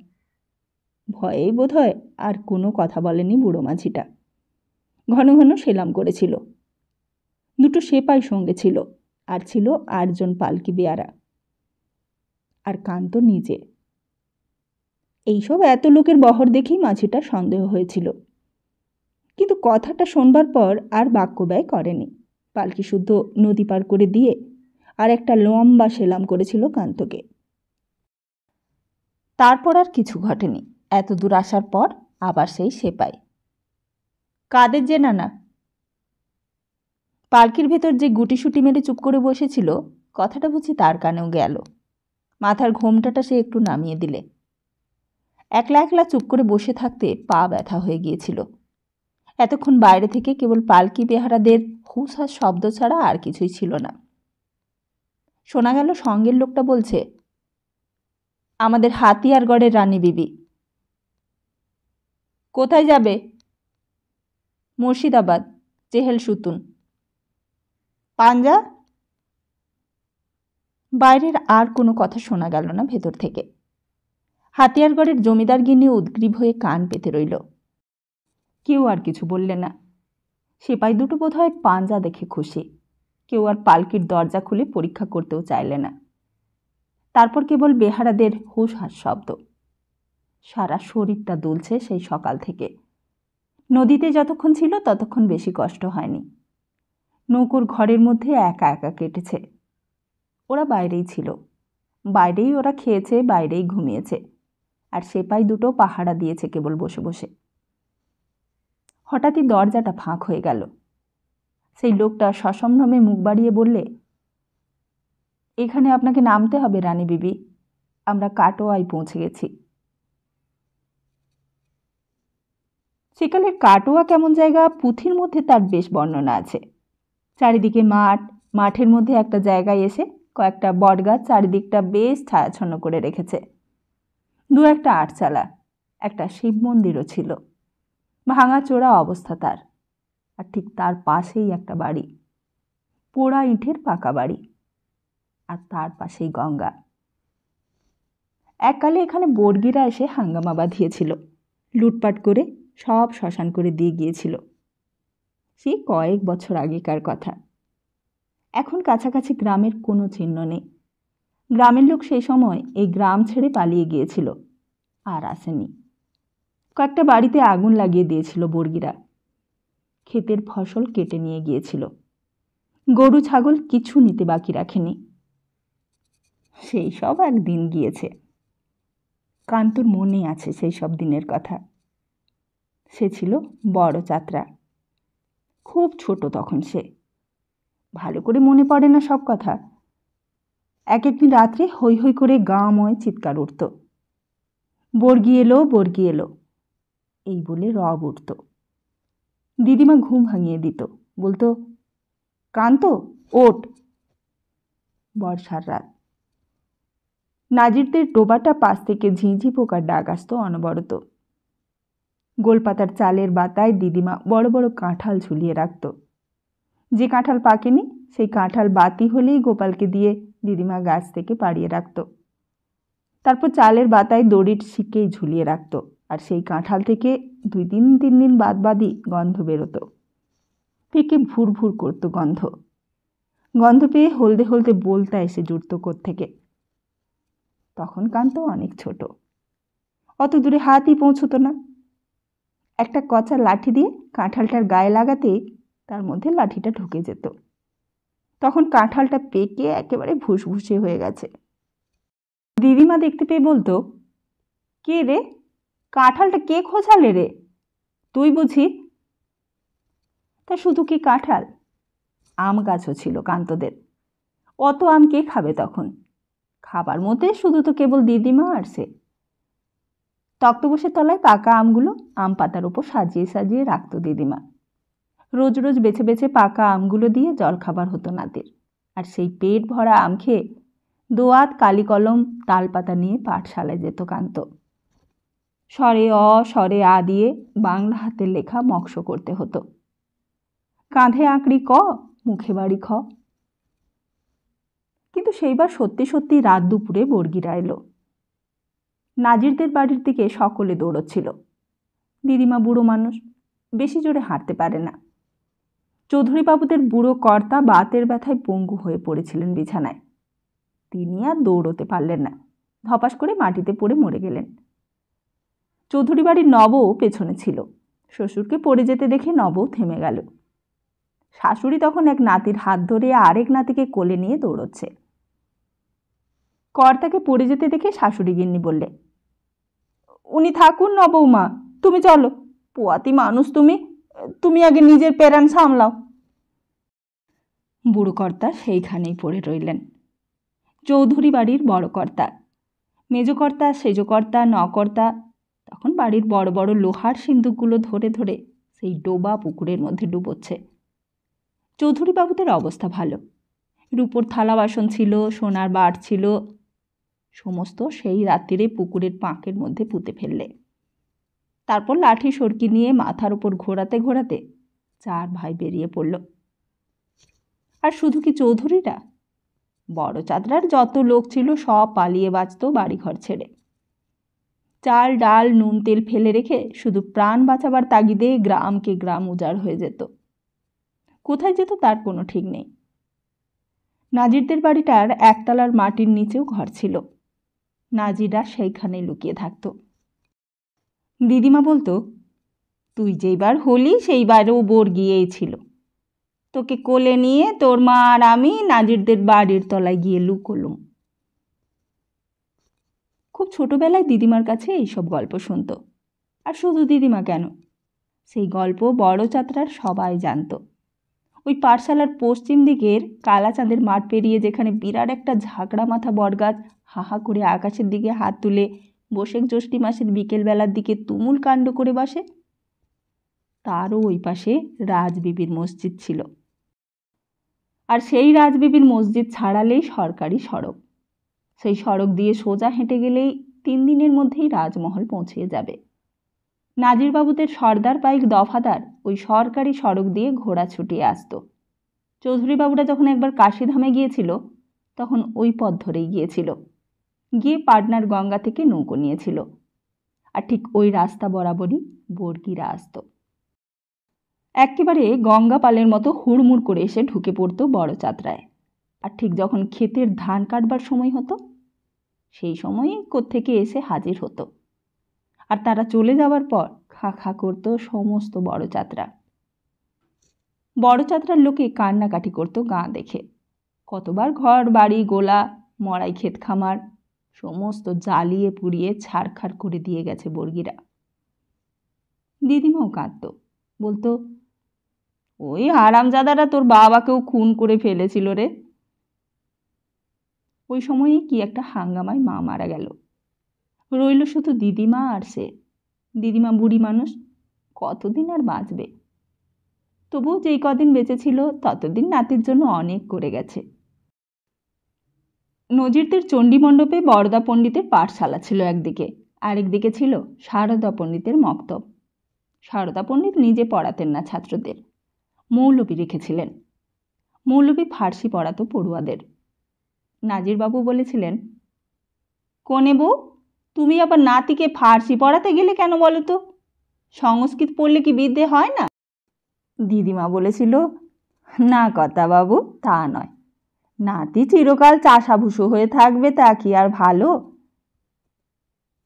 ভয়েই বোধ হয় আর কোনো কথা বলেনি বুড়ো মাঝিটা। ঘন ঘন সেলাম করেছিল। দুটো সেপাই সঙ্গে ছিল, আর ছিল 8 জন পালকি বেয়ারা, আর কান্ত নিজে। এইসব এত লোকের বহর দেখেই মাঝিটা সন্দেহ হয়েছিল, কিন্তু কথাটা শোনবার পর আর বাক্য ব্যয় করেনি। পালকি শুদ্ধ নদী পার করে দিয়ে আর একটা লম্বা সেলাম করেছিল কান্তকে। তারপর আর কিছু ঘটেনি। এত দূর আসার পর আবার সেই সেপাই। কাদের জেনা না? পালকির ভেতর যে গুটিসুটি মেরে চুপ করে বসেছিল, কথাটা বুঝি তার কানেও গেল। মাথার ঘোমটাটা সে একটু নামিয়ে দিলে। একলা একলা চুপ করে বসে থাকতে পা ব্যথা হয়ে গিয়েছিল। এতক্ষণ বাইরে থেকে কেবল পালকি বেহারাদের হুসহাস শব্দ ছাড়া আর কিছুই ছিল না। শোনা গেল সঙ্গের লোকটা বলছে, আমাদের হাতিয়ারগড়ের রানী বিবি। কোথায় যাবে? মুর্শিদাবাদ, চেহেল সুতুন। পাঞ্জা? বাইরের আর কোনো কথা শোনা গেল না ভেতর থেকে। হাতিয়ারগড়ের জমিদার গিন্নি উদ্গ্রীব হয়ে কান পেতে রইল। কেউ আর কিছু বললে না। সেপাই দুটো বোধ হয় পাঞ্জা দেখে খুশি। কেউ আর পালকির দরজা খুলে পরীক্ষা করতেও চাইলে না। তারপর কেবল বেহারাদের হুসহাস শব্দ। সারা শরীরটা দুলছে সেই সকাল থেকে। নদীতে যতক্ষণ ছিল ততক্ষণ বেশি কষ্ট হয়নি। নৌকোর ঘরের মধ্যে একা একা কেটেছে। ওরা বাইরেই ছিল, বাইরেই ওরা খেয়েছে, বাইরেই ঘুমিয়েছে, আর সেপাই দুটো পাহারা দিয়েছে কেবল বসে বসে। হঠাৎই দরজাটা ফাঁক হয়ে গেল। সেই লোকটা সসম্ভ্রমে মুখ বাড়িয়ে বললে, এখানে আপনাকে নামতে হবে রানী বিবি, আমরা কাটোয়ায় পৌঁছে গেছি। সেকালের কাটোয়া কেমন জায়গা পুঁথির মধ্যে তার বেশ বর্ণনা আছে। চারিদিকে মাঠ, মাঠের মধ্যে একটা জায়গায় এসে কয়েকটা বটগাছ চারিদিকটা বেশ ছায়াচ্ছন্ন করে রেখেছে। দু একটা আটচালা, একটা শিব মন্দিরও ছিল। ভাঙাচোরা অবস্থা তার। আর ঠিক তার পাশেই একটা বাড়ি, পোড়া ইটের পাকা বাড়ি, আর তার পাশেই গঙ্গা। এককালে এখানে বর্গিরা এসে হাঙ্গামা বাঁধিয়েছিল, লুটপাট করে সব শ্মশান করে দিয়ে গিয়েছিল। সেই কয়েক বছর আগেকার কথা। এখন কাছাকাছি গ্রামের কোনো চিহ্ন নেই। গ্রামের লোক সেই সময় এই গ্রাম ছেড়ে পালিয়ে গিয়েছিল, আর আসেনি। কয়েকটা বাড়িতে আগুন লাগিয়ে দিয়েছিল বর্গিরা। ক্ষেতের ফসল কেটে নিয়ে গিয়েছিল। গরু ছাগল কিছু নিতে বাকি রাখেনি। সেই সব একদিন গিয়েছে। কান্তর মনে আছে সেই সব দিনের কথা। সে ছিল বড় চাত্রা। খুব ছোট তখন সে। ভালো করে মনে পড়ে না সব কথা। এক একদিন রাত্রে হৈ হৈ করে গাঁময় চিৎকার উঠত। বর্গি এলো, বর্গি এলো, এই বলে রব উঠত। দিদিমা ঘুম ভাঙিয়ে দিত, বলতো, কান্ত ওঠ। বর্ষার রাত। নাজিরদের ডোবাটা পাশ থেকে ঝিঁঝি পোকার ডাক আসত অনবরত। গোলপাতার চালের বাতায় দিদিমা বড় বড় কাঁঠাল ঝুলিয়ে রাখত। যে কাঁঠাল পাকেনি সেই কাঁঠাল বাতি হলেই গোপালকে দিয়ে দিদিমা গাছ থেকে পাড়িয়ে রাখত। তারপর চালের বাতায় দড়ির শিকেই ঝুলিয়ে রাখত, আর সেই কাঁঠাল থেকে 2-3 দিন বাদই গন্ধ বেরোতো। পেকে ভুর ভুর করত গন্ধ। গন্ধ পেয়ে হলদে হলদে বলতা এসে জুটত কোত্থেকে। তখন কান্ত অনেক ছোট, অত দূরে হাতই পৌঁছত না। একটা কচা লাঠি দিয়ে কাঁঠালটার গায়ে লাগাতেই তার মধ্যে লাঠিটা ঢুকে যেত। তখন কাঁঠালটা পেকে একেবারে ভুসভুসে হয়ে গেছে। দিদিমা দেখতে পেয়ে বলতো, কে রে, কাঁঠালটা কে খোঁচালে রে? তুই বুঝি? তা শুধু কি কাঁঠাল, আম গাছও ছিল কান্তদের। অত আম কে খাবে তখন? খাবার মধ্যে শুধু তো কেবল দিদিমা আর সে। তক্তপোষের তলায় পাকা আমগুলো আম পাতার উপর সাজিয়ে সাজিয়ে রাখত দিদিমা। রোজ রোজ বেছে বেছে পাকা আমগুলো দিয়ে জল খাবার হতো নাতির। আর সেই পেট ভরা আম খেয়ে দোয়াত কালি কলম তালপাতা নিয়ে পাঠশালায় যেত কান্ত। স্বরে অ স্বরে আ দিয়ে বাংলা হাতের লেখা মক্স করতে হতো। কাঁধে আঁকড়ি ক, মুখে বাড়ি খ। কিন্তু সেইবার সত্যি সত্যি রাত দুপুরে বর্গিরা এলো। নাজিরদের বাড়ির দিকে সকলে দৌড়চ্ছিল। দিদিমা বুড়ো মানুষ, বেশি জোরে হাঁটতে পারে না। চৌধুরীবাবুদের বুড়ো কর্তা বাতের ব্যথায় পঙ্গু হয়ে পড়েছিলেন বিছানায়। তিনি আর দৌড়তে পারলেন না, ধপাস করে মাটিতে পড়ে মরে গেলেন। চৌধুরী বাড়ির নবও পেছনে ছিল। শ্বশুরকে পড়ে যেতে দেখে নবও থেমে গেল। শাশুড়ি তখন এক নাতির হাত ধরে আরেক নাতিকে কোলে নিয়ে দৌড়চ্ছে। কর্তাকে পড়ে যেতে দেখে শাশুড়ি গিন্নি বললে, উনি থাকুন নবৌমা, তুমি চলো, পোয়াতি মানুষ তুমি, তুমি আগে নিজের পেরান সামলাও। বুড়ো কর্তা সেইখানেই পড়ে রইলেন। চৌধুরী বাড়ির বড় কর্তা, মেজকর্তা, সেজকর্তা, নকর্তা তখন বাড়ির বড় বড় লোহার সিন্দুকগুলো ধরে ধরে সেই ডোবা পুকুরের মধ্যে ডুবোচ্ছে। চৌধুরীবাবুদের অবস্থা ভালো। রূপোর থালা বাসন ছিল, সোনার বাট ছিল, সমস্ত সেই রাত্রিরে পুকুরের পাঁকের মধ্যে পুঁতে ফেললে। তারপর লাঠি সরকি নিয়ে মাথার উপর ঘোরাতে ঘোরাতে 4 ভাই বেরিয়ে পড়ল। আর শুধু কি চৌধুরীরা, বড় চাদরার যত লোক ছিল সব পালিয়ে বাঁচত বাড়িঘর ছেড়ে। চাল ডাল নুন তেল ফেলে রেখে শুধু প্রাণ বাঁচাবার তাগিদে গ্রামকে গ্রাম উজাড় হয়ে যেত। কোথায় যেত তার কোনো ঠিক নেই। নাজিরদের বাড়িটার একতলার মাটির নিচেও ঘর ছিল। নাজিরা সেইখানে লুকিয়ে থাকত। দিদিমা বলতো, তুই যেইবার হলি সেইবারও বর্গিয়েই ছিল। তোকে কোলে নিয়ে তোর মা আর আমি নাজিরদের বাড়ির তলায় গিয়ে লুকোলুম। খুব ছোটবেলায় দিদিমার কাছে এইসব গল্প শুনত। আর শুধু দিদিমা কেন, সেই গল্প বড় চাতরার সবাই জানত। ওই পাঠশালার পশ্চিম দিকের কালাচাঁদের মাঠ পেরিয়ে যেখানে বিরাট একটা ঝাঁকড়া মাথা বটগাছ হাহা করে আকাশের দিকে হাত তুলে বৈশাখ জ্যৈষ্ঠী মাসের বিকেলবেলার দিকে তুমুল কাণ্ড করে বসে, তারও ওই পাশে রাজবিবির মসজিদ ছিল। আর সেই রাজবিবির মসজিদ ছাড়ালেই সরকারি সড়ক। সেই সড়ক দিয়ে সোজা হেঁটে গেলেই 3 দিনের মধ্যেই রাজমহল পৌঁছিয়ে যাবে। নাজিরবাবুদের সর্দার পাইক দফাদার ওই সরকারি সড়ক দিয়ে ঘোড়া ছুটিয়ে আসত। চৌধুরীবাবুরা যখন একবার কাশীধামে গিয়েছিল তখন ওই পথ ধরেই গিয়েছিল, গিয়ে পাটনার গঙ্গা থেকে নৌকো নিয়েছিল। আর ঠিক ওই রাস্তা বরাবরই বর্গিরা আসত। একেবারে গঙ্গা পালের মতো হুড়মুড় করে এসে ঢুকে পড়তো বড় চাতরায়। আর ঠিক যখন ক্ষেতের ধান কাটবার সময় হতো সেই সময়ই কোত্থেকে এসে হাজির হতো। আর তারা চলে যাওয়ার পর খা খা করতো সমস্ত বড় চাতরা। বড় চাতরার লোকে কান্নাকাটি করতো গাঁ দেখে। কতবার ঘর বাড়ি গোলা মড়াই ক্ষেত খামার সমস্ত জ্বালিয়ে পুড়িয়ে ছাড়খাড় করে দিয়ে গেছে বর্গিরা। দিদিমাও কাঁদত, বলতো, ওই হারামজাদারা তোর বাবাকেও খুন করে ফেলেছিল রে। ওই সময়ে কি একটা হাঙ্গামায় মা মারা গেল। রইল শুধু দিদিমা আর সে। দিদিমা বুড়ি মানুষ, কতদিন আর বাঁচবে। তবুও যেই কদিন বেঁচে ছিল ততদিন নাতির জন্য অনেক করে গেছে। নজিরদের চণ্ডীমণ্ডপে বরদা পণ্ডিতের পাঠশালা ছিল একদিকে, আরেকদিকে ছিল সারদা পণ্ডিতের মক্তব। সারদা পণ্ডিত নিজে পড়াতেন না ছাত্রদের, মৌলবী রেখেছিলেন। মৌলবী ফার্সি পড়াতো পড়ুয়াদের। নাজিরবাবু বলেছিলেন, কোনে বউ, তুমি আবার নাতিকে ফার্সি পড়াতে গেলে কেন বলো তো? সংস্কৃত পড়লে কি বিদ্যে হয় না? দিদিমা বলেছিল, না কথা বাবু, তা নয়। নাতি চিরকাল চাষাভুষো হয়ে থাকবে তা কি আর ভালো?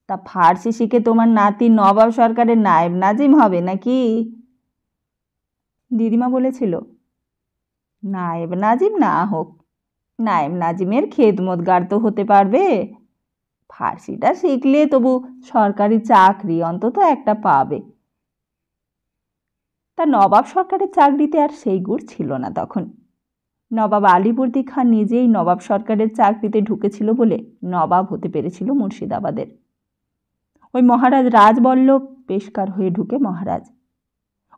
তা ফার্সি শিখে তোমার নাতি নবাব সরকারের নায়েব নাজিম হবে নাকি? দিদিমা বলেছিল, নায়েব নাজিম না হোক, নায়েব নাজিমের খেদমতগার তো হতে পারবে। ফার্সিটা শিখলে তবু সরকারি চাকরি অন্তত একটা পাবে। তা নবাব সরকারের চাকরিতে আর সেই গুড় ছিল না তখন। নবাব আলীবর্দী খান নিজেই নবাব সরকারের চাকরিতে ঢুকেছিল বলে নবাব হতে পেরেছিল মুর্শিদাবাদের। ওই মহারাজ রাজবল্লভ পেশকার হয়ে ঢুকে মহারাজ।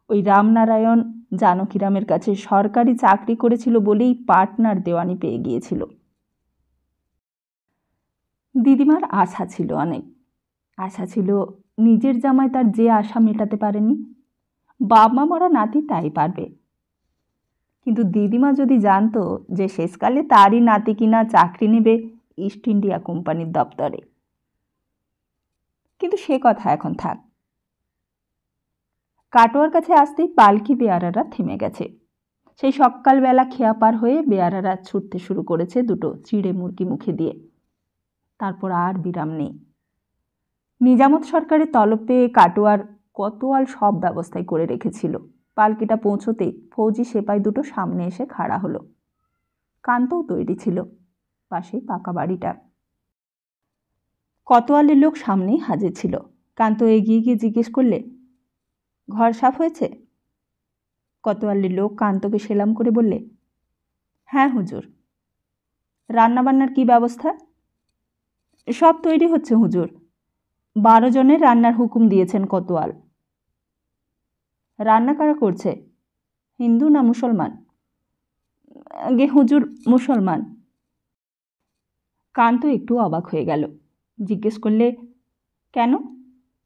ওই রামনারায়ণ জানকীরামের কাছে সরকারি চাকরি করেছিল বলেই পাটনার দেওয়ানি পেয়ে গিয়েছিল। দিদিমার আশা ছিল অনেক। আশা ছিল নিজের জামায় তার যে আশা মেটাতে পারেনি বাপ মা মরা নাতি তাই পারবে। কিন্তু দিদিমা যদি জানতো যে শেষকালে তারই নাতি কিনা চাকরি নেবে ইস্ট ইন্ডিয়া কোম্পানির দপ্তরে। কিন্তু সে কথা এখন থাক। কাটোয়ার কাছে আসতেই পালকি বেয়ারারা থেমে গেছে। সেই সকালবেলা খেয়া পার হয়ে বেয়ারারা ছুটতে শুরু করেছে দুটো চিড়ে মুরগি মুখে দিয়ে। তারপর আর বিরাম নেই। নিজামত সরকারের তলব পেয়ে কাটোয়ার কোতোয়াল সব ব্যবস্থাই করে রেখেছিল। পালকিটা পৌঁছতেই ফৌজি সেপাই দুটো সামনে এসে খাড়া হলো। কান্তও তৈরি ছিল, পাশেই পাকা বাড়িটা। কোতোয়ালের লোক সামনেই হাজির ছিল। কান্ত এগিয়ে গিয়ে জিজ্ঞেস করলে, ঘর সাফ হয়েছে? কোতোয়ালের লোক কান্তকে সেলাম করে বললে, হ্যাঁ হুজুর। রান্নাবান্নার কি ব্যবস্থা? সব তৈরি হচ্ছে হুজুর। 12 জনের রান্নার হুকুম দিয়েছেন কোতোয়াল। রান্না কারা করছে, হিন্দু না মুসলমান? গে হুজুর, মুসলমান। কান্ত একটু অবাক হয়ে গেল। জিজ্ঞেস করলে, কেন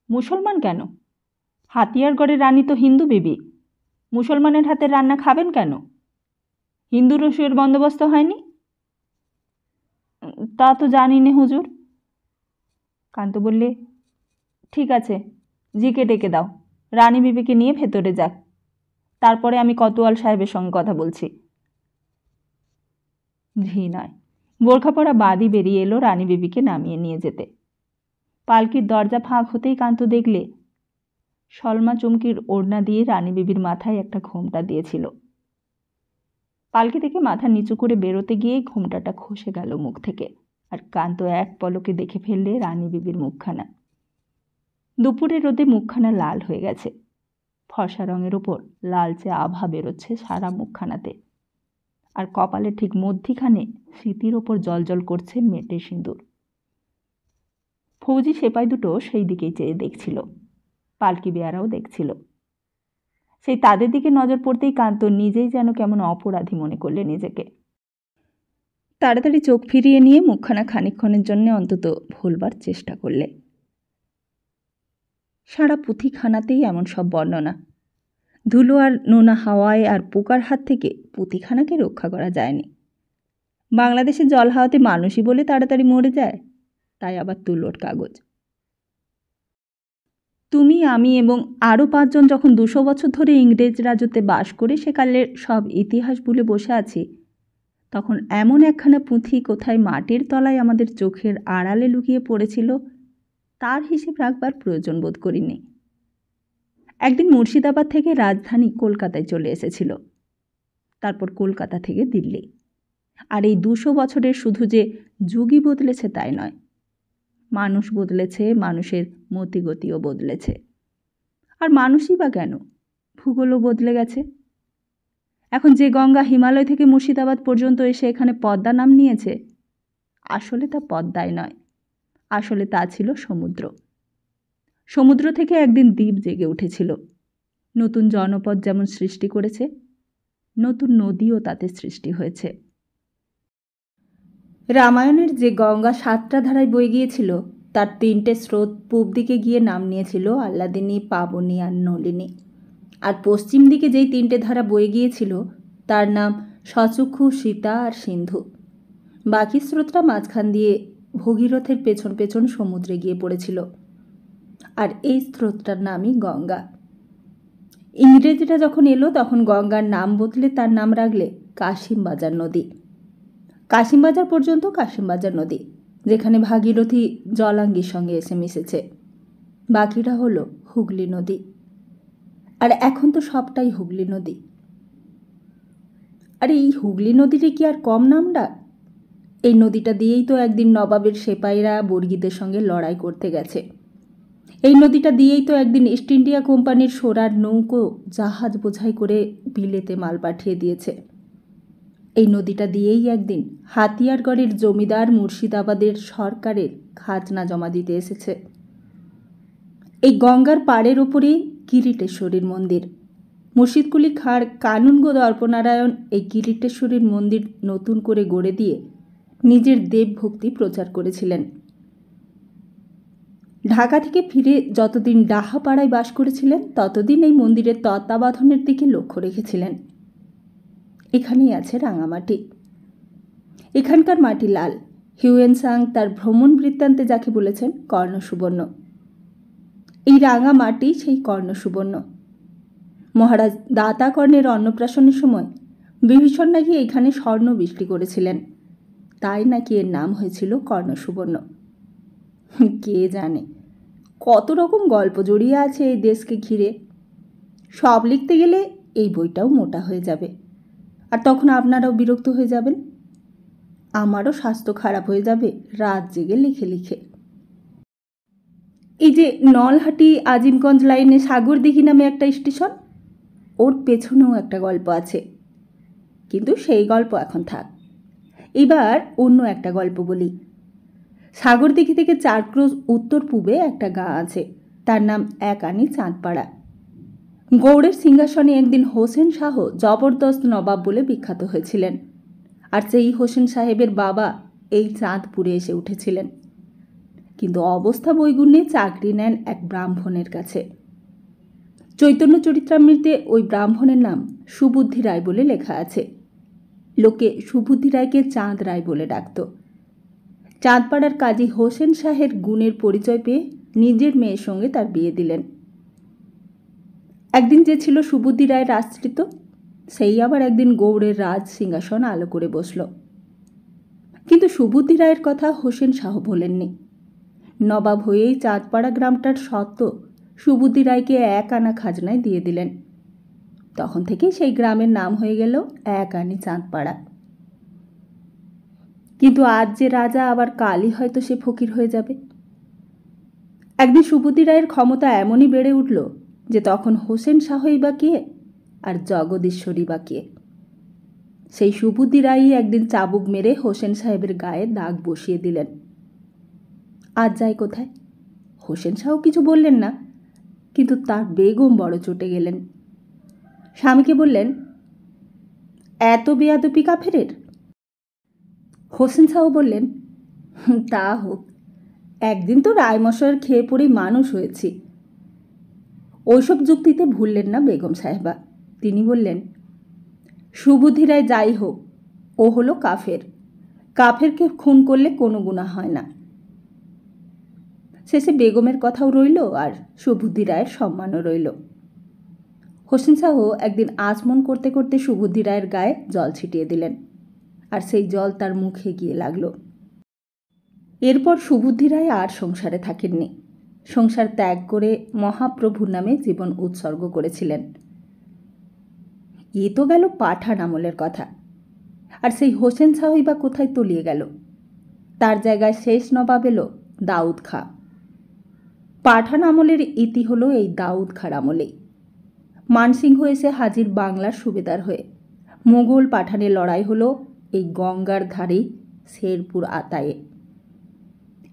মুসলমান কেন? হাতিয়ারগড়ের রানী তো হিন্দু বিবি, মুসলমানের হাতের রান্না খাবেন কেন? হিন্দু রসুইয়ের বন্দোবস্ত হয়নি? তা তো জানি নে হুজুর। কান্ত বললে, ঠিক আছে, জিকে ডেকে দাও, রানী বিবিকে নিয়ে ভেতরে যাক, তারপরে আমি কোতোয়াল সাহেবের সঙ্গে কথা বলছি। ঝি নয়, বোরখা পরা বাদী বেরিয়ে এলো রানী বিবিকে নামিয়ে নিয়ে যেতে। পালকির দরজা ফাঁক হতেই কান্ত দেখলে সলমা চুমকির ওড়না দিয়ে রানী বিবির মাথায় একটা ঘোমটা দিয়েছিল। পালকি থেকে মাথা নিচু করে বেরোতে গিয়ে ঘোমটাটা খসে গেল মুখ থেকে। আর কান্ত এক পলকে দেখে ফেললে রানী বিবির মুখখানা। দুপুরের রোদে মুখখানা লাল হয়ে গেছে। ফর্সা রঙের ওপর লালচে আভা বেরোচ্ছে সারা মুখখানাতে। আর কপালে ঠিক মধ্যিখানে স্মৃতির ওপর জলজল করছে মেটে সিঁদুর। ফৌজি সেপাই দুটো সেই দিকেই চেয়ে দেখছিল। পালকি বেয়ারাও দেখছিল। সেই তাদের দিকে নজর পড়তেই কান্ত নিজেই যেন কেমন অপরাধী মনে করলে নিজেকে। তাড়াতাড়ি চোখ ফিরিয়ে নিয়ে মুখখানা খানিকক্ষণের জন্য অন্তত ভুলবার চেষ্টা করলে। সারা পুঁথিখানাতেই এমন সব বর্ণনা। ধুলো আর নোনা হাওয়ায় আর পোকার হাত থেকে পুঁথিখানাকে রক্ষা করা যায়নি। বাংলাদেশের জল হাওয়াতে মানুষই বলে তাড়াতাড়ি মরে যায়, তাই আবার তুলোর কাগজ। তুমি, আমি এবং আরও 5 জন যখন 200 বছর ধরে ইংরেজ রাজত্বে বাস করে সেকালের সব ইতিহাস ভুলে বসে আছি, তখন এমন একখানা পুঁথি কোথায় মাটির তলায় আমাদের চোখের আড়ালে লুকিয়ে পড়েছিল তার হিসেব রাখবার প্রয়োজন বোধ করিনি। একদিন মুর্শিদাবাদ থেকে রাজধানী কলকাতায় চলে এসেছিল, তারপর কলকাতা থেকে দিল্লি। আর এই 200 বছরের শুধু যে যুগই বদলেছে তাই নয়, মানুষ বদলেছে, মানুষের মতিগতিও বদলেছে। আর মানুষই বা কেন, ভূগোলও বদলে গেছে। এখন যে গঙ্গা হিমালয় থেকে মুর্শিদাবাদ পর্যন্ত এসে এখানে পদ্মা নাম নিয়েছে, আসলে তা পদ্মায় নয়, আসলে তা ছিল সমুদ্র। সমুদ্র থেকে একদিন দ্বীপ জেগে উঠেছিল, নতুন জনপদ যেমন সৃষ্টি করেছে, নতুন নদীও তাতে সৃষ্টি হয়েছে। রামায়ণের যে গঙ্গা 7টা ধারায় বয়ে গিয়েছিল তার 3টে স্রোত পূব দিকে গিয়ে নাম নিয়েছিল আহ্লাদিনী, পাবনী আর নলিনী। আর পশ্চিম দিকে যেই 3টে ধারা বয়ে গিয়েছিল তার নাম শচক্ষু, সীতা আর সিন্ধু। বাকি স্রোতটা মাঝখান দিয়ে ভগীরথের পেছন পেছন সমুদ্রে গিয়ে পড়েছিল, আর এই স্রোতটার নামই গঙ্গা। ইংরেজরা যখন এলো তখন গঙ্গার নাম বদলে তার নাম রাখলে কাশিমবাজার নদী। কাশিমবাজার পর্যন্ত কাশিমবাজার নদী, যেখানে ভাগীরথী জলাঙ্গির সঙ্গে এসে মিশেছে। বাকিটা হলো হুগলি নদী। আর এখন তো সবটাই হুগলি নদী। আর এই হুগলি নদীটা কি আর কম নামডাক? এই নদীটা দিয়েই তো একদিন নবাবের সেপাইরা বর্গীদের সঙ্গে লড়াই করতে গেছে। এই নদীটা দিয়েই তো একদিন ইস্ট ইন্ডিয়া কোম্পানির সোরার নৌকো জাহাজ বোঝাই করে বিলেতে মাল পাঠিয়ে দিয়েছে। এই নদীটা দিয়েই একদিন হাতিয়ারগড়ের জমিদার মুর্শিদাবাদের সরকারের খাজনা জমা দিতে এসেছে। এই গঙ্গার পাড়ের ওপরেই কিরিটেশ্বরীর মন্দির। মুর্শিদকুলি খাঁর কানুনগো দর্পনারায়ণ এই কিরিটেশ্বরীর মন্দির নতুন করে গড়ে দিয়ে নিজের দেবভক্তি প্রচার করেছিলেন। ঢাকা থেকে ফিরে যতদিন ডাহাপাড়ায় বাস করেছিলেন ততদিন এই মন্দিরের তত্ত্বাবধানের দিকে লক্ষ্য রেখেছিলেন। এখানেই আছে রাঙামাটি। এখানকার মাটি লাল। হিউয়েনসাং তার ভ্রমণ বৃত্তান্তে যাকে বলেছেন কর্ণসুবর্ণ। এই রাঙা মাটি সেই কর্ণসুবর্ণ। মহারাজ দাতা কর্ণের অন্নপ্রাশনের সময় বিভীষণ নাকি এখানে স্বর্ণ বৃষ্টি করেছিলেন, তাই নাকি এর নাম হয়েছিল কর্ণসুবর্ণ। কে জানে কত রকম গল্প জড়িয়ে আছে এই দেশকে ঘিরে। সব লিখতে গেলে এই বইটাও মোটা হয়ে যাবে, আর তখন আপনারাও বিরক্ত হয়ে যাবেন। আমারও স্বাস্থ্য খারাপ হয়ে যাবে রাত জেগে লিখে লিখে। এই যে নলহাটি আজিমগঞ্জ লাইনে সাগরদিঘি নামে একটা স্টেশন, ওর পেছনেও একটা গল্প আছে, কিন্তু সেই গল্প এখন থাক। এবার অন্য একটা গল্প বলি। সাগরদিঘি থেকে 4 ক্রোশ উত্তর পূবে একটা গাঁ আছে, তার নাম একানি চাঁদপাড়া। গৌড়ের সিংহাসনে একদিন হোসেন শাহ জবরদস্ত নবাব বলে বিখ্যাত হয়েছিলেন, আর সেই হোসেন সাহেবের বাবা এই চাঁদপুরে এসে উঠেছিলেন। কিন্তু অবস্থা বৈগুণ্যে চাকরি নেন এক ব্রাহ্মণের কাছে। চৈতন্য চরিত্রামৃতে ওই ব্রাহ্মণের নাম সুবুদ্ধি রায় বলে লেখা আছে। লোকে সুবুদ্ধি রায়কে চাঁদ রায় বলে ডাকত। চাঁদপাড়ার কাজী হোসেন শাহের গুণের পরিচয় পেয়ে নিজের মেয়ের সঙ্গে তার বিয়ে দিলেন। একদিন যে ছিল সুবুদ্ধি রায়ের আশ্রিত, সেই আবার একদিন গৌড়ের রাজ সিংহাসন আলো করে বসল। কিন্তু সুবুদ্ধি রায়ের কথা হোসেন শাহ বলেননি। নবাব হয়েই চাঁদপাড়া গ্রামটার সত্ত্ব সুবুদ্ধি রায়কে 1 আনা খাজনায় দিয়ে দিলেন। তখন থেকেই সেই গ্রামের নাম হয়ে গেল একানি চাঁদপাড়া। কিন্তু আজ যে রাজা, আবার কালই হয়তো সে ফকির হয়ে যাবে। একদিন সুবুদ্ধি রায়ের ক্ষমতা এমনই বেড়ে উঠল যে তখন হোসেন শাহই বা কে আর জগদীশ্বরী বা কে। সেই সুবুদ্ধি রায়ই একদিন চাবুক মেরে হোসেন সাহেবের গায়ে দাগ বসিয়ে দিলেন। আজ যায় কোথায়? হোসেন শাহ কিছু বললেন না, কিন্তু তার বেগম বড় চটে গেলেন। স্বামীকে বললেন, এত বেয়াদবি কাফেরের? হোসেন সাহ বললেন, তা হোক, একদিন তো রায়মশাইয়ের খেয়ে পড়েই মানুষ হয়েছি। ওইসব যুক্তিতে ভুললেন না বেগম সাহেবা। তিনি বললেন, সুবুদ্ধি রায় যাই হোক, ও হলো কাফের। কাফেরকে খুন করলে কোনো গুনাহ হয় না। শেষে বেগমের কথাও রইল, আর সুবুদ্ধি রায়ের সম্মানও রইল। হোসেন শাহ একদিন আচমন করতে করতে সুবুদ্ধি রায়ের গায়ে জল ছিটিয়ে দিলেন, আর সেই জল তার মুখে গিয়ে লাগল। এরপর সুবুদ্ধি রায় আর সংসারে থাকেননি। সংসার ত্যাগ করে মহাপ্রভুর নামে জীবন উৎসর্গ করেছিলেন। এ তো গেল পাঠান আমলের কথা। আর সেই হোসেন শাহই বা কোথায় তলিয়ে গেল? তার জায়গায় শেষ নবাব এলো দাউদ খাঁ। পাঠান আমলের ইতি হলো এই দাউদ খাঁর আমলেই। মানসিংহ এসে হাজির বাংলার সুবেদার হয়ে। মোগল পাঠানের লড়াই হলো এই গঙ্গার ধারেই শেরপুর আতায়ে।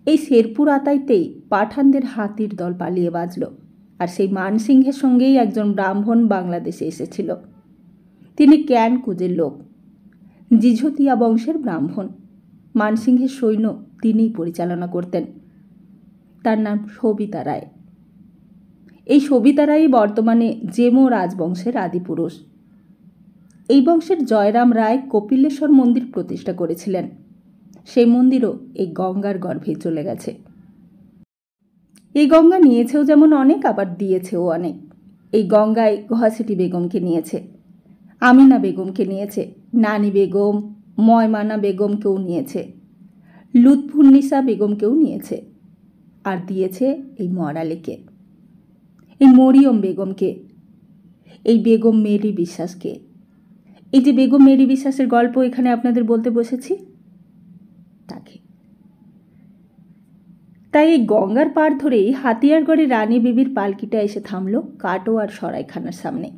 এই শেরপুর আতাইতেই পাঠানদের হাতির দল পালিয়ে বাঁচল। আর সেই মানসিংহের সঙ্গেই একজন ব্রাহ্মণ বাংলাদেশে এসেছিল। তিনি ক্যানকুজের লোক, জিঝতিয়া বংশের ব্রাহ্মণ। মানসিংহের সৈন্য তিনিই পরিচালনা করতেন। তার নাম সবিতা রায়। এই সবিতা রায়ই বর্তমানে জেমো রাজবংশের আদিপুরুষ। এই বংশের জয়রাম রায় কপিলেশ্বর মন্দির প্রতিষ্ঠা করেছিলেন। সেই মন্দিরও এই গঙ্গার গর্ভে চলে গেছে। এই গঙ্গা নিয়েছেও যেমন অনেক, আবার দিয়েছেও অনেক। এই গঙ্গায় ঘসেটি বেগমকে নিয়েছে, আমিনা বেগমকে নিয়েছে, নানি বেগম, ময়মানা বেগমকেও নিয়েছে, লুৎফুন্নিসা বেগমকেও নিয়েছে, আর দিয়েছে এই মরালিকে, এই মরিয়ম বেগমকে, এই বেগম মেরি বিশ্বাসকে। এই যে বেগম মেরি বিশ্বাসের গল্প এখানে আপনাদের বলতে বসেছি, তাকে। তাই এই গঙ্গার পাড় ধরেই হাতিয়ারগড়ে রানী বিবির পালকিটা এসে থামল কাটোয়ার সরাইখানার সামনে।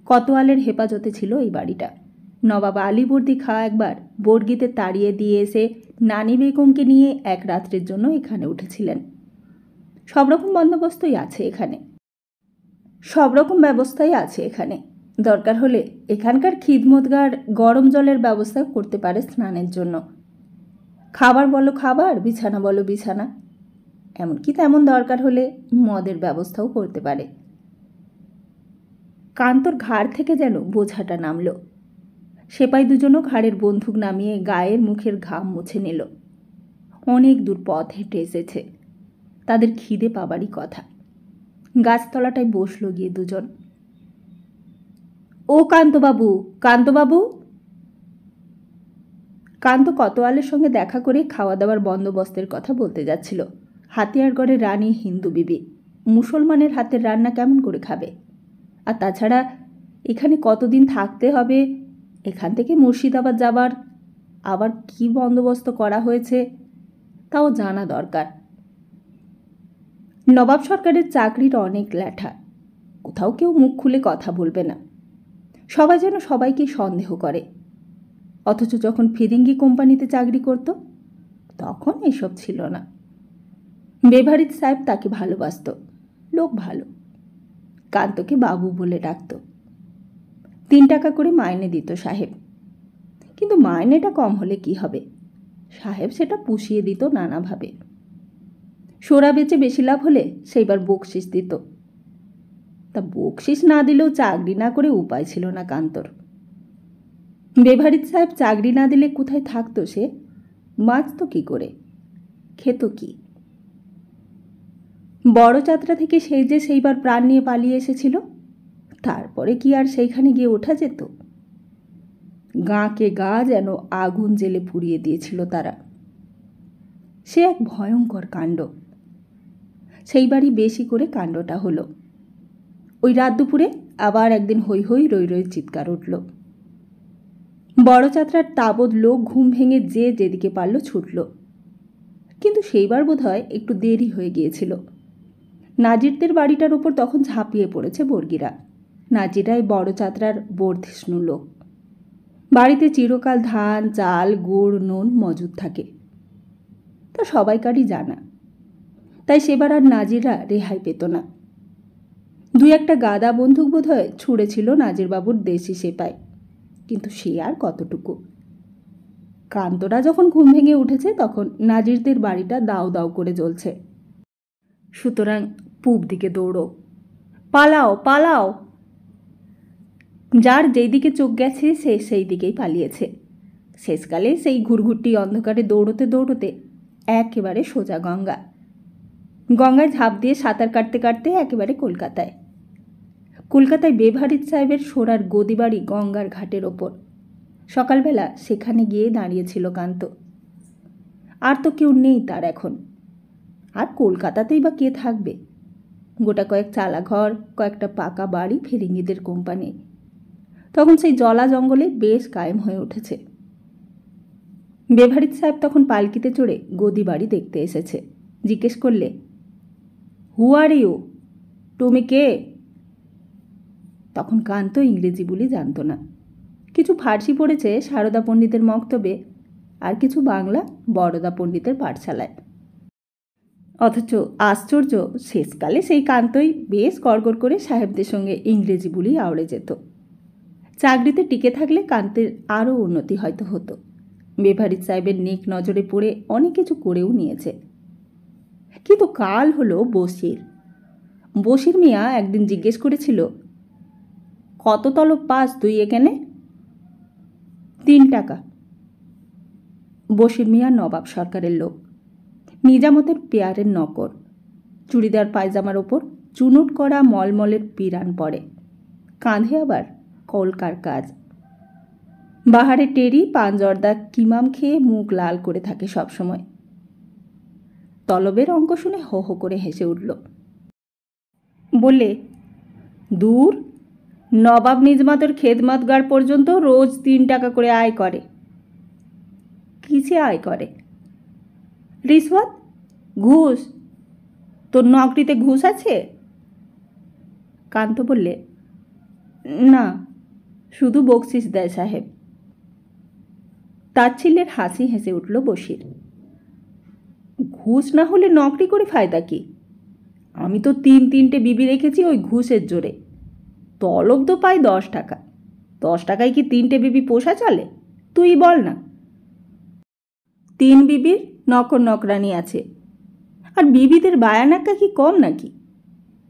কোতোয়ালের হেফাজতে ছিল এই বাড়িটা। নবাব আলীবর্দী খাঁ একবার বর্গিতে তাড়িয়ে দিয়ে এসে নানি বেগমকে নিয়ে এক রাত্রের জন্য এখানে উঠেছিলেন। সব রকম বন্দোবস্তই আছে এখানে, সব রকম ব্যবস্থাই আছে এখানে। দরকার হলে এখানকার খিদমতগার গরম জলের ব্যবস্থা করতে পারে স্নানের জন্য। খাবার বলো খাবার, বিছানা বলো বিছানা, এমনকি তেমন দরকার হলে মদের ব্যবস্থাও করতে পারে। কান্তর ঘাড় থেকে যেন বোঝাটা নামল। সেপাই দুজনও ঘাড়ের বন্দুক নামিয়ে গায়ের মুখের ঘাম মুছে নিল। অনেক দূর পথ হেঁটে এসেছে, তাদের খিদে পাবারই কথা। গাছতলাটায় বসল গিয়ে দুজন। ও কান্তবাবু, কান্তবাবু। কান্ত কোতোয়ালের সঙ্গে দেখা করে খাওয়া দাওয়ার বন্দোবস্তের কথা বলতে যাচ্ছিল। হাতিয়ারগড়ের রানী হিন্দু বিবি, মুসলমানের হাতের রান্না কেমন করে খাবে? আর তাছাড়া এখানে কতদিন থাকতে হবে, এখান থেকে মুর্শিদাবাদ যাবার আবার কি বন্দোবস্ত করা হয়েছে তাও জানা দরকার। নবাব সরকারের চাকরির অনেক ল্যাঠা, কোথাও কেউ মুখ খুলে কথা বলবে না। সবাই যেন সবাইকে সন্দেহ করে। অথচ যখন ফিরিঙ্গি কোম্পানিতে চাকরি করত তখন এসব ছিল না। বেভারিজ সাহেব তাকে ভালোবাসত, লোক ভালো। কান্তকে বাবু বলে ডাকত। 3 টাকা করে মাইনে দিত সাহেব। কিন্তু মাইনেটা কম হলে কি হবে, সাহেব সেটা পুষিয়ে দিত নানাভাবে। সোরা বেচে বেশি লাভ হলে সেইবার বকশিস দিত। তা বকশিস না দিলেও চাকরি না করে উপায় ছিল না কান্তর। বেভারিজ সাহেব চাকরি না দিলে কোথায় থাকতো সে? বাঁচত কি করে, খেত কি? বড় যাত্রা থেকে সেই যে সেইবার প্রাণ নিয়ে পালিয়ে এসেছিল, তারপরে কি আর সেইখানে গিয়ে ওঠা যেত? গাঁকে গা যেন আগুন জেলে পুড়িয়ে দিয়েছিল তারা। সে এক ভয়ঙ্কর কাণ্ড। সেইবারই বেশি করে কাণ্ডটা হলো। ওই রাত দুপুরে আবার একদিন হৈ হৈ রই রই চিৎকার উঠল। বড় যাত্রার তাবৎ লোক ঘুম ভেঙে যে যেদিকে পারল ছুটল। কিন্তু সেইবার বোধহয় একটু দেরি হয়ে গিয়েছিল। নাজিরদের বাড়িটার ওপর তখন ঝাঁপিয়ে পড়েছে বর্গিরা। নাজিরাই বড় যাত্রার বর্ধিষ্ণু লোক। বাড়িতে চিরকাল ধান, চাল, গুড়, নুন মজুদ থাকে, তা সবাইকারই জানা। তাই সেবার আর নাজিরা রেহাই পেত না। দুই একটা গাদা বন্দুক বোধহয় ছুঁড়েছিল নাজিরবাবুর দেশি সেপাই, কিন্তু সে আর কতটুকু। কান্তরা যখন ঘুম ভেঙে উঠেছে তখন নাজিরদের বাড়িটা দাউ দাউ করে জ্বলছে। সুতরাং পূব দিকে দৌড়ো, পালাও পালাও। যার যেই দিকে চোখ গেছে সে সেই দিকেই পালিয়েছে। শেষকালে সেই ঘুরঘুরটি অন্ধকারে দৌড়তে দৌড়তে একেবারে সোজা গঙ্গায় ঝাঁপ দিয়ে সাঁতার কাটতে কাটতে একেবারে কলকাতায়। কলকাতায় বেভারিজ সাহেবের সোরার গদিবাড়ি গঙ্গার ঘাটের ওপর। সকালবেলা সেখানে গিয়ে দাঁড়িয়েছিল কান্ত। আর তো কেউ নেই তার এখন। আর কলকাতাতেই বা কে থাকবে? গোটা কয়েক চালা ঘর, কয়েকটা পাকা বাড়ি, ফিরিঙ্গিদের কোম্পানি। তখন সেই জলা জঙ্গলে বেশ কায়েম হয়ে উঠেছে। বেভারিজ সাহেব তখন পালকিতে চড়ে গদি বাড়ি দেখতে এসেছে। জিজ্ঞেস করলে, হু আর ইউ? তুমি কে? তখন কান্ত ইংরেজি বলি জানত না। কিছু ফার্সি পড়েছে সারদা পণ্ডিতের মক্তবে, আর কিছু বাংলা বরদা পণ্ডিতের পাঠশালায়। অথচ আশ্চর্য, শেষকালে সেই কান্তই বেশ গড়গড় করে সাহেবদের সঙ্গে ইংরেজি বলি আওড়ে যেত। চাকরিতে টিকে থাকলে কান্তের আরও উন্নতি হয়তো হতো। বেভারিজ সাহেবের নেক নজরে পড়ে অনেক কিছু করেও নিয়েছে। কিন্তু কাল হলো বশির মিয়া একদিন জিজ্ঞেস করেছিল, কত তলব পাস তুই এখানে? 3 টাকা। বশির মিয়া নবাব সরকারের লোক, নিজামতের পেয়ারের নকর। চুড়িদার পায়জামার ওপর চুনুট করা মলমলের পিরান পরে, কাঁধে আবার কলকার কাজ। বাহারে টেরি পাঞ্জর্দা কিমাম খেয়ে মুখ লাল করে থাকে সবসময়। তলবের অঙ্ক শুনে হো হো করে হেসে উঠল। বললে, দূর, নবাব নিজামতের খেদমতগার পর্যন্ত রোজ 3 টাকা করে আয় করে। কিসে আয় করে? রিশওয়াত, ঘুষ। তোর নকরিতে ঘুষ আছে? কান্ত বললে, না, শুধু বকশিস দেয় সাহেব। তাচ্ছিল্যের হাসি হেসে উঠল বশির। ঘুষ না হলে নকরি করে ফায়দা কি? আমি তো 3-3টে বিবি রেখেছি ওই ঘুষের জোরে। তলব তো পাই 10 টাকা। 10 টাকায় কি 3টে বিবি পোষা চলে? তুই বল না। 3 বিবির নকর নকরানি আছে। আর বিবিদের বায়ানাক্কা কি কম নাকি?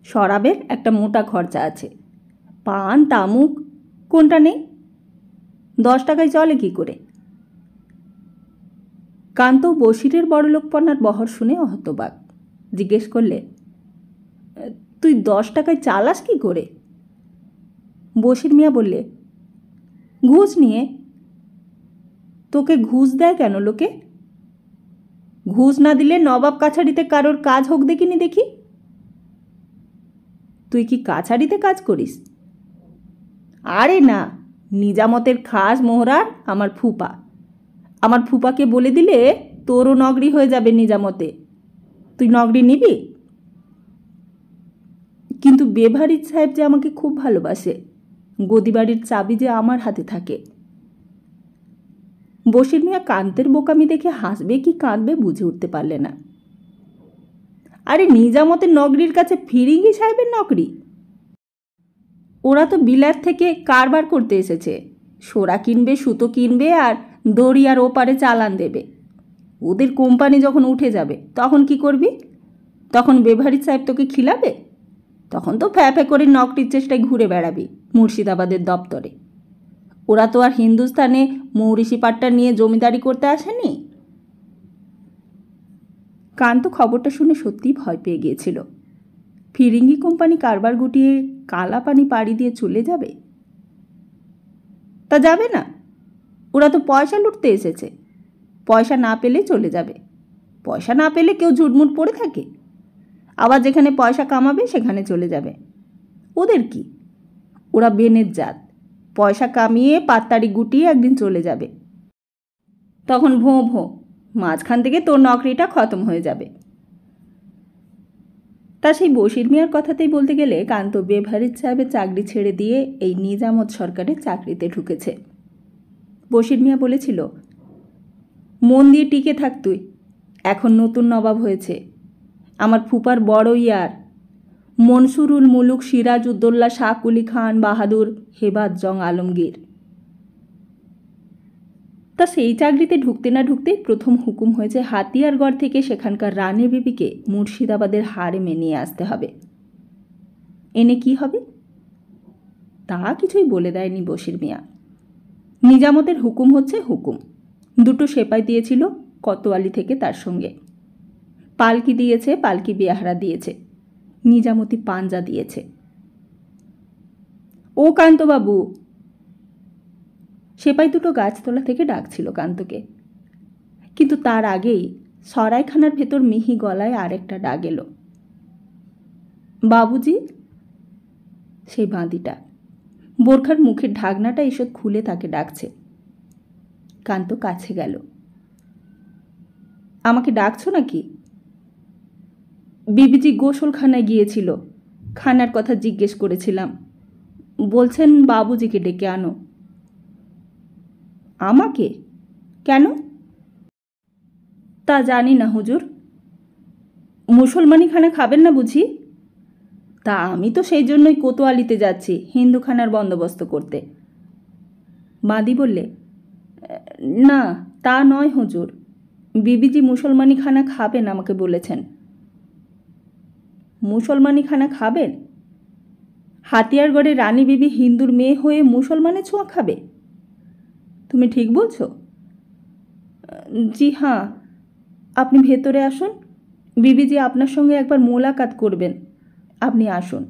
শরাবের একটা মোটা খরচা আছে। পান তামুক কোনটা নেই? 10 টাকায় চলে কি করে? কান্ত বশিরের বড়লোকপনার বহর শুনে হতবাক। জিজ্ঞেস করলে, তুই 10 টাকায় চালাস কি করে? বশির মিয়া বললে, ঘুষ নিয়ে। তোকে ঘুষ দেয় কেন লোকে? ঘুষ না দিলে নবাব কাছারিতে কারোর কাজ হোক দেখিনি দেখি। তুই কি কাছারিতে কাজ করিস? আরে না, নিজামতের খাস মোহরার আমার ফুপা। আমার ফুপাকে বলে দিলে তোরও নগরি হয়ে যাবে নিজামতে। তুই নগরি নিবি? কিন্তু বেভারিজ সাহেব যে আমাকে খুব ভালোবাসে। গদিবাড়ির চাবি যে আমার হাতে থাকে। বশির মিয়া কান্তের বোকামি দেখে হাসবে কি কাঁদবে বুঝে উঠতে পারলে না। আরে নিজামতের নগরীর কাছে ফিরিঙ্গি সাহেবের নগরী। ওরা তো বিলাত থেকে কারবার করতে এসেছে। সোরা কিনবে, সুতো কিনবে, আর দরিয়ার ওপারে চালান দেবে। ওদের কোম্পানি যখন উঠে যাবে তখন কি করবি? তখন বেভারিজ সাহেব তোকে খিলাবে? তখন তো ফ্যাফে করে নকরির চেষ্টায় ঘুরে বেড়াবি মুর্শিদাবাদের দপ্তরে। ওরা তো আর হিন্দুস্তানে মৌরিশি পাট্টা নিয়ে জমিদারি করতে আসেনি। কান্ত খবরটা শুনে সত্যিই ভয় পেয়ে গিয়েছিল। ফিরিঙ্গি কোম্পানি কারবার গুটিয়ে কালা পানি পাড়ি দিয়ে চলে যাবে? তা যাবে না। ওরা তো পয়সা লুটতে এসেছে। পয়সা না পেলে চলে যাবে। পয়সা না পেলে কেউ ঝুটমুট পড়ে থাকে? আবার যেখানে পয়সা কামাবে সেখানে চলে যাবে। ওদের কি? ওরা বেনের জাত। পয়সা কামিয়ে পাত্তারি গুটিয়ে একদিন চলে যাবে। তখন ভোঁ ভোঁ, মাঝখান থেকে তোর নকরিটা খতম হয়ে যাবে। তা সেই বশির মিয়ার কথাতেই বলতে গেলে কান্ত বেভারিজ সাহেবের চাকরি ছেড়ে দিয়ে এই নিজামত সরকারের চাকরিতে ঢুকেছে। বশির মিয়া বলেছিল, মন দিয়ে টিকে থাক তুই, এখন নতুন নবাব হয়েছে। আমার ফুপার বড় ইয়ার, মনসুরুল মুলুক সিরাজ উদ্দৌলা শাহ কুলি খান বাহাদুর হেবাত জং আলমগীর। তা সেই চাকরিতে ঢুকতে না ঢুকতেই প্রথম হুকুম হয়েছে হাতিয়ারগড় থেকে সেখানকার রানী বিবিকে মুর্শিদাবাদের হারেমে নিয়ে আসতে হবে। এনে কি হবে তা কিছুই বলে দেয়নি বশির মিয়া। নিজামতের হুকুম হচ্ছে হুকুম। দুটো সেপাই দিয়েছিল কোতোয়ালি থেকে তার সঙ্গে। পালকি দিয়েছে, পালকি বেয়াহারা দিয়েছে, নিজামতি পাঞ্জা দিয়েছে। ও কান্তবাবু! সেপাই দুটো গাছতলা থেকে ডাকছিল কান্তকে, কিন্তু তার আগেই সরাইখানার ভেতর মিহি গলায় আরেকটা ডাক এলো, বাবুজি। সেই বাঁদিটা বোরখার মুখের ঢাকনাটা এসব খুলে তাকে ডাকছে। কান্ত কাছে গেল। আমাকে ডাকছো নাকি? বিবিজি গোসলখানায় গিয়েছিল, খানার কথা জিজ্ঞেস করেছিলাম, বলছেন বাবুজিকে ডেকে আনো। আমাকে কেন? তা জানি না হুজুর। মুসলমানি খানা খাবেন না বুঝি? তা আমি তো সেই জন্যই কোতোয়ালিতে যাচ্ছি হিন্দুখানার বন্দোবস্ত করতে। বাঁদি বললে, না তা নয় হুজুর, বিবিজি মুসলমানি খানা খাবেন আমাকে বলেছেন। মুসলমানি খানা খাবেন? হাতিয়ারগড়ে রানী বিবি হিন্দুর মেয়ে হয়ে মুসলমানের ছোঁয়া খাবে? তুমি ঠিক বলছো? জি হ্যাঁ, আপনি ভেতরে আসুন, বিবিজি আপনার সঙ্গে একবার মোলাকাত করবেন, আপনি আসুন।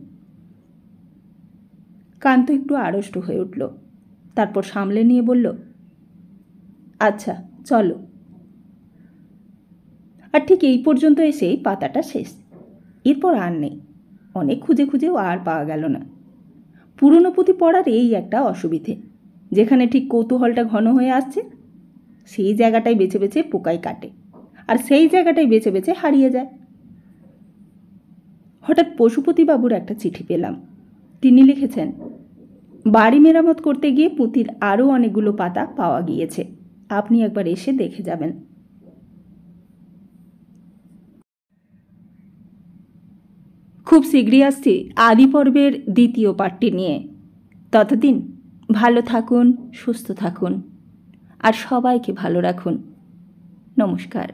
কান্ত একটু আড়ষ্ট হয়ে উঠল, তারপর সামলে নিয়ে বলল, আচ্ছা চলো। আর ঠিক এই পর্যন্ত এসেই পাতাটা শেষ। এরপর আর নেই। অনেক খুঁজে খুঁজেও আর পাওয়া গেল না। পুরনো পুঁথি পড়ার এই একটা অসুবিধে, যেখানে ঠিক কৌতূহলটা ঘন হয়ে আসছে সেই জায়গাটাই বেছে বেছে পোকাই কাটে, আর সেই জায়গাটাই বেছে বেছে হারিয়ে যায়। হঠাৎ পশুপতিবাবুর একটা চিঠি পেলাম। তিনি লিখেছেন, বাড়ি মেরামত করতে গিয়ে পুঁথির আরও অনেকগুলো পাতা পাওয়া গিয়েছে, আপনি একবার এসে দেখে যাবেন। খুব শীঘ্রই আসছি আদি পর্বের দ্বিতীয় পার্টটি নিয়ে। ততদিন ভালো থাকুন, সুস্থ থাকুন, আর সবাইকে ভালো রাখুন। নমস্কার।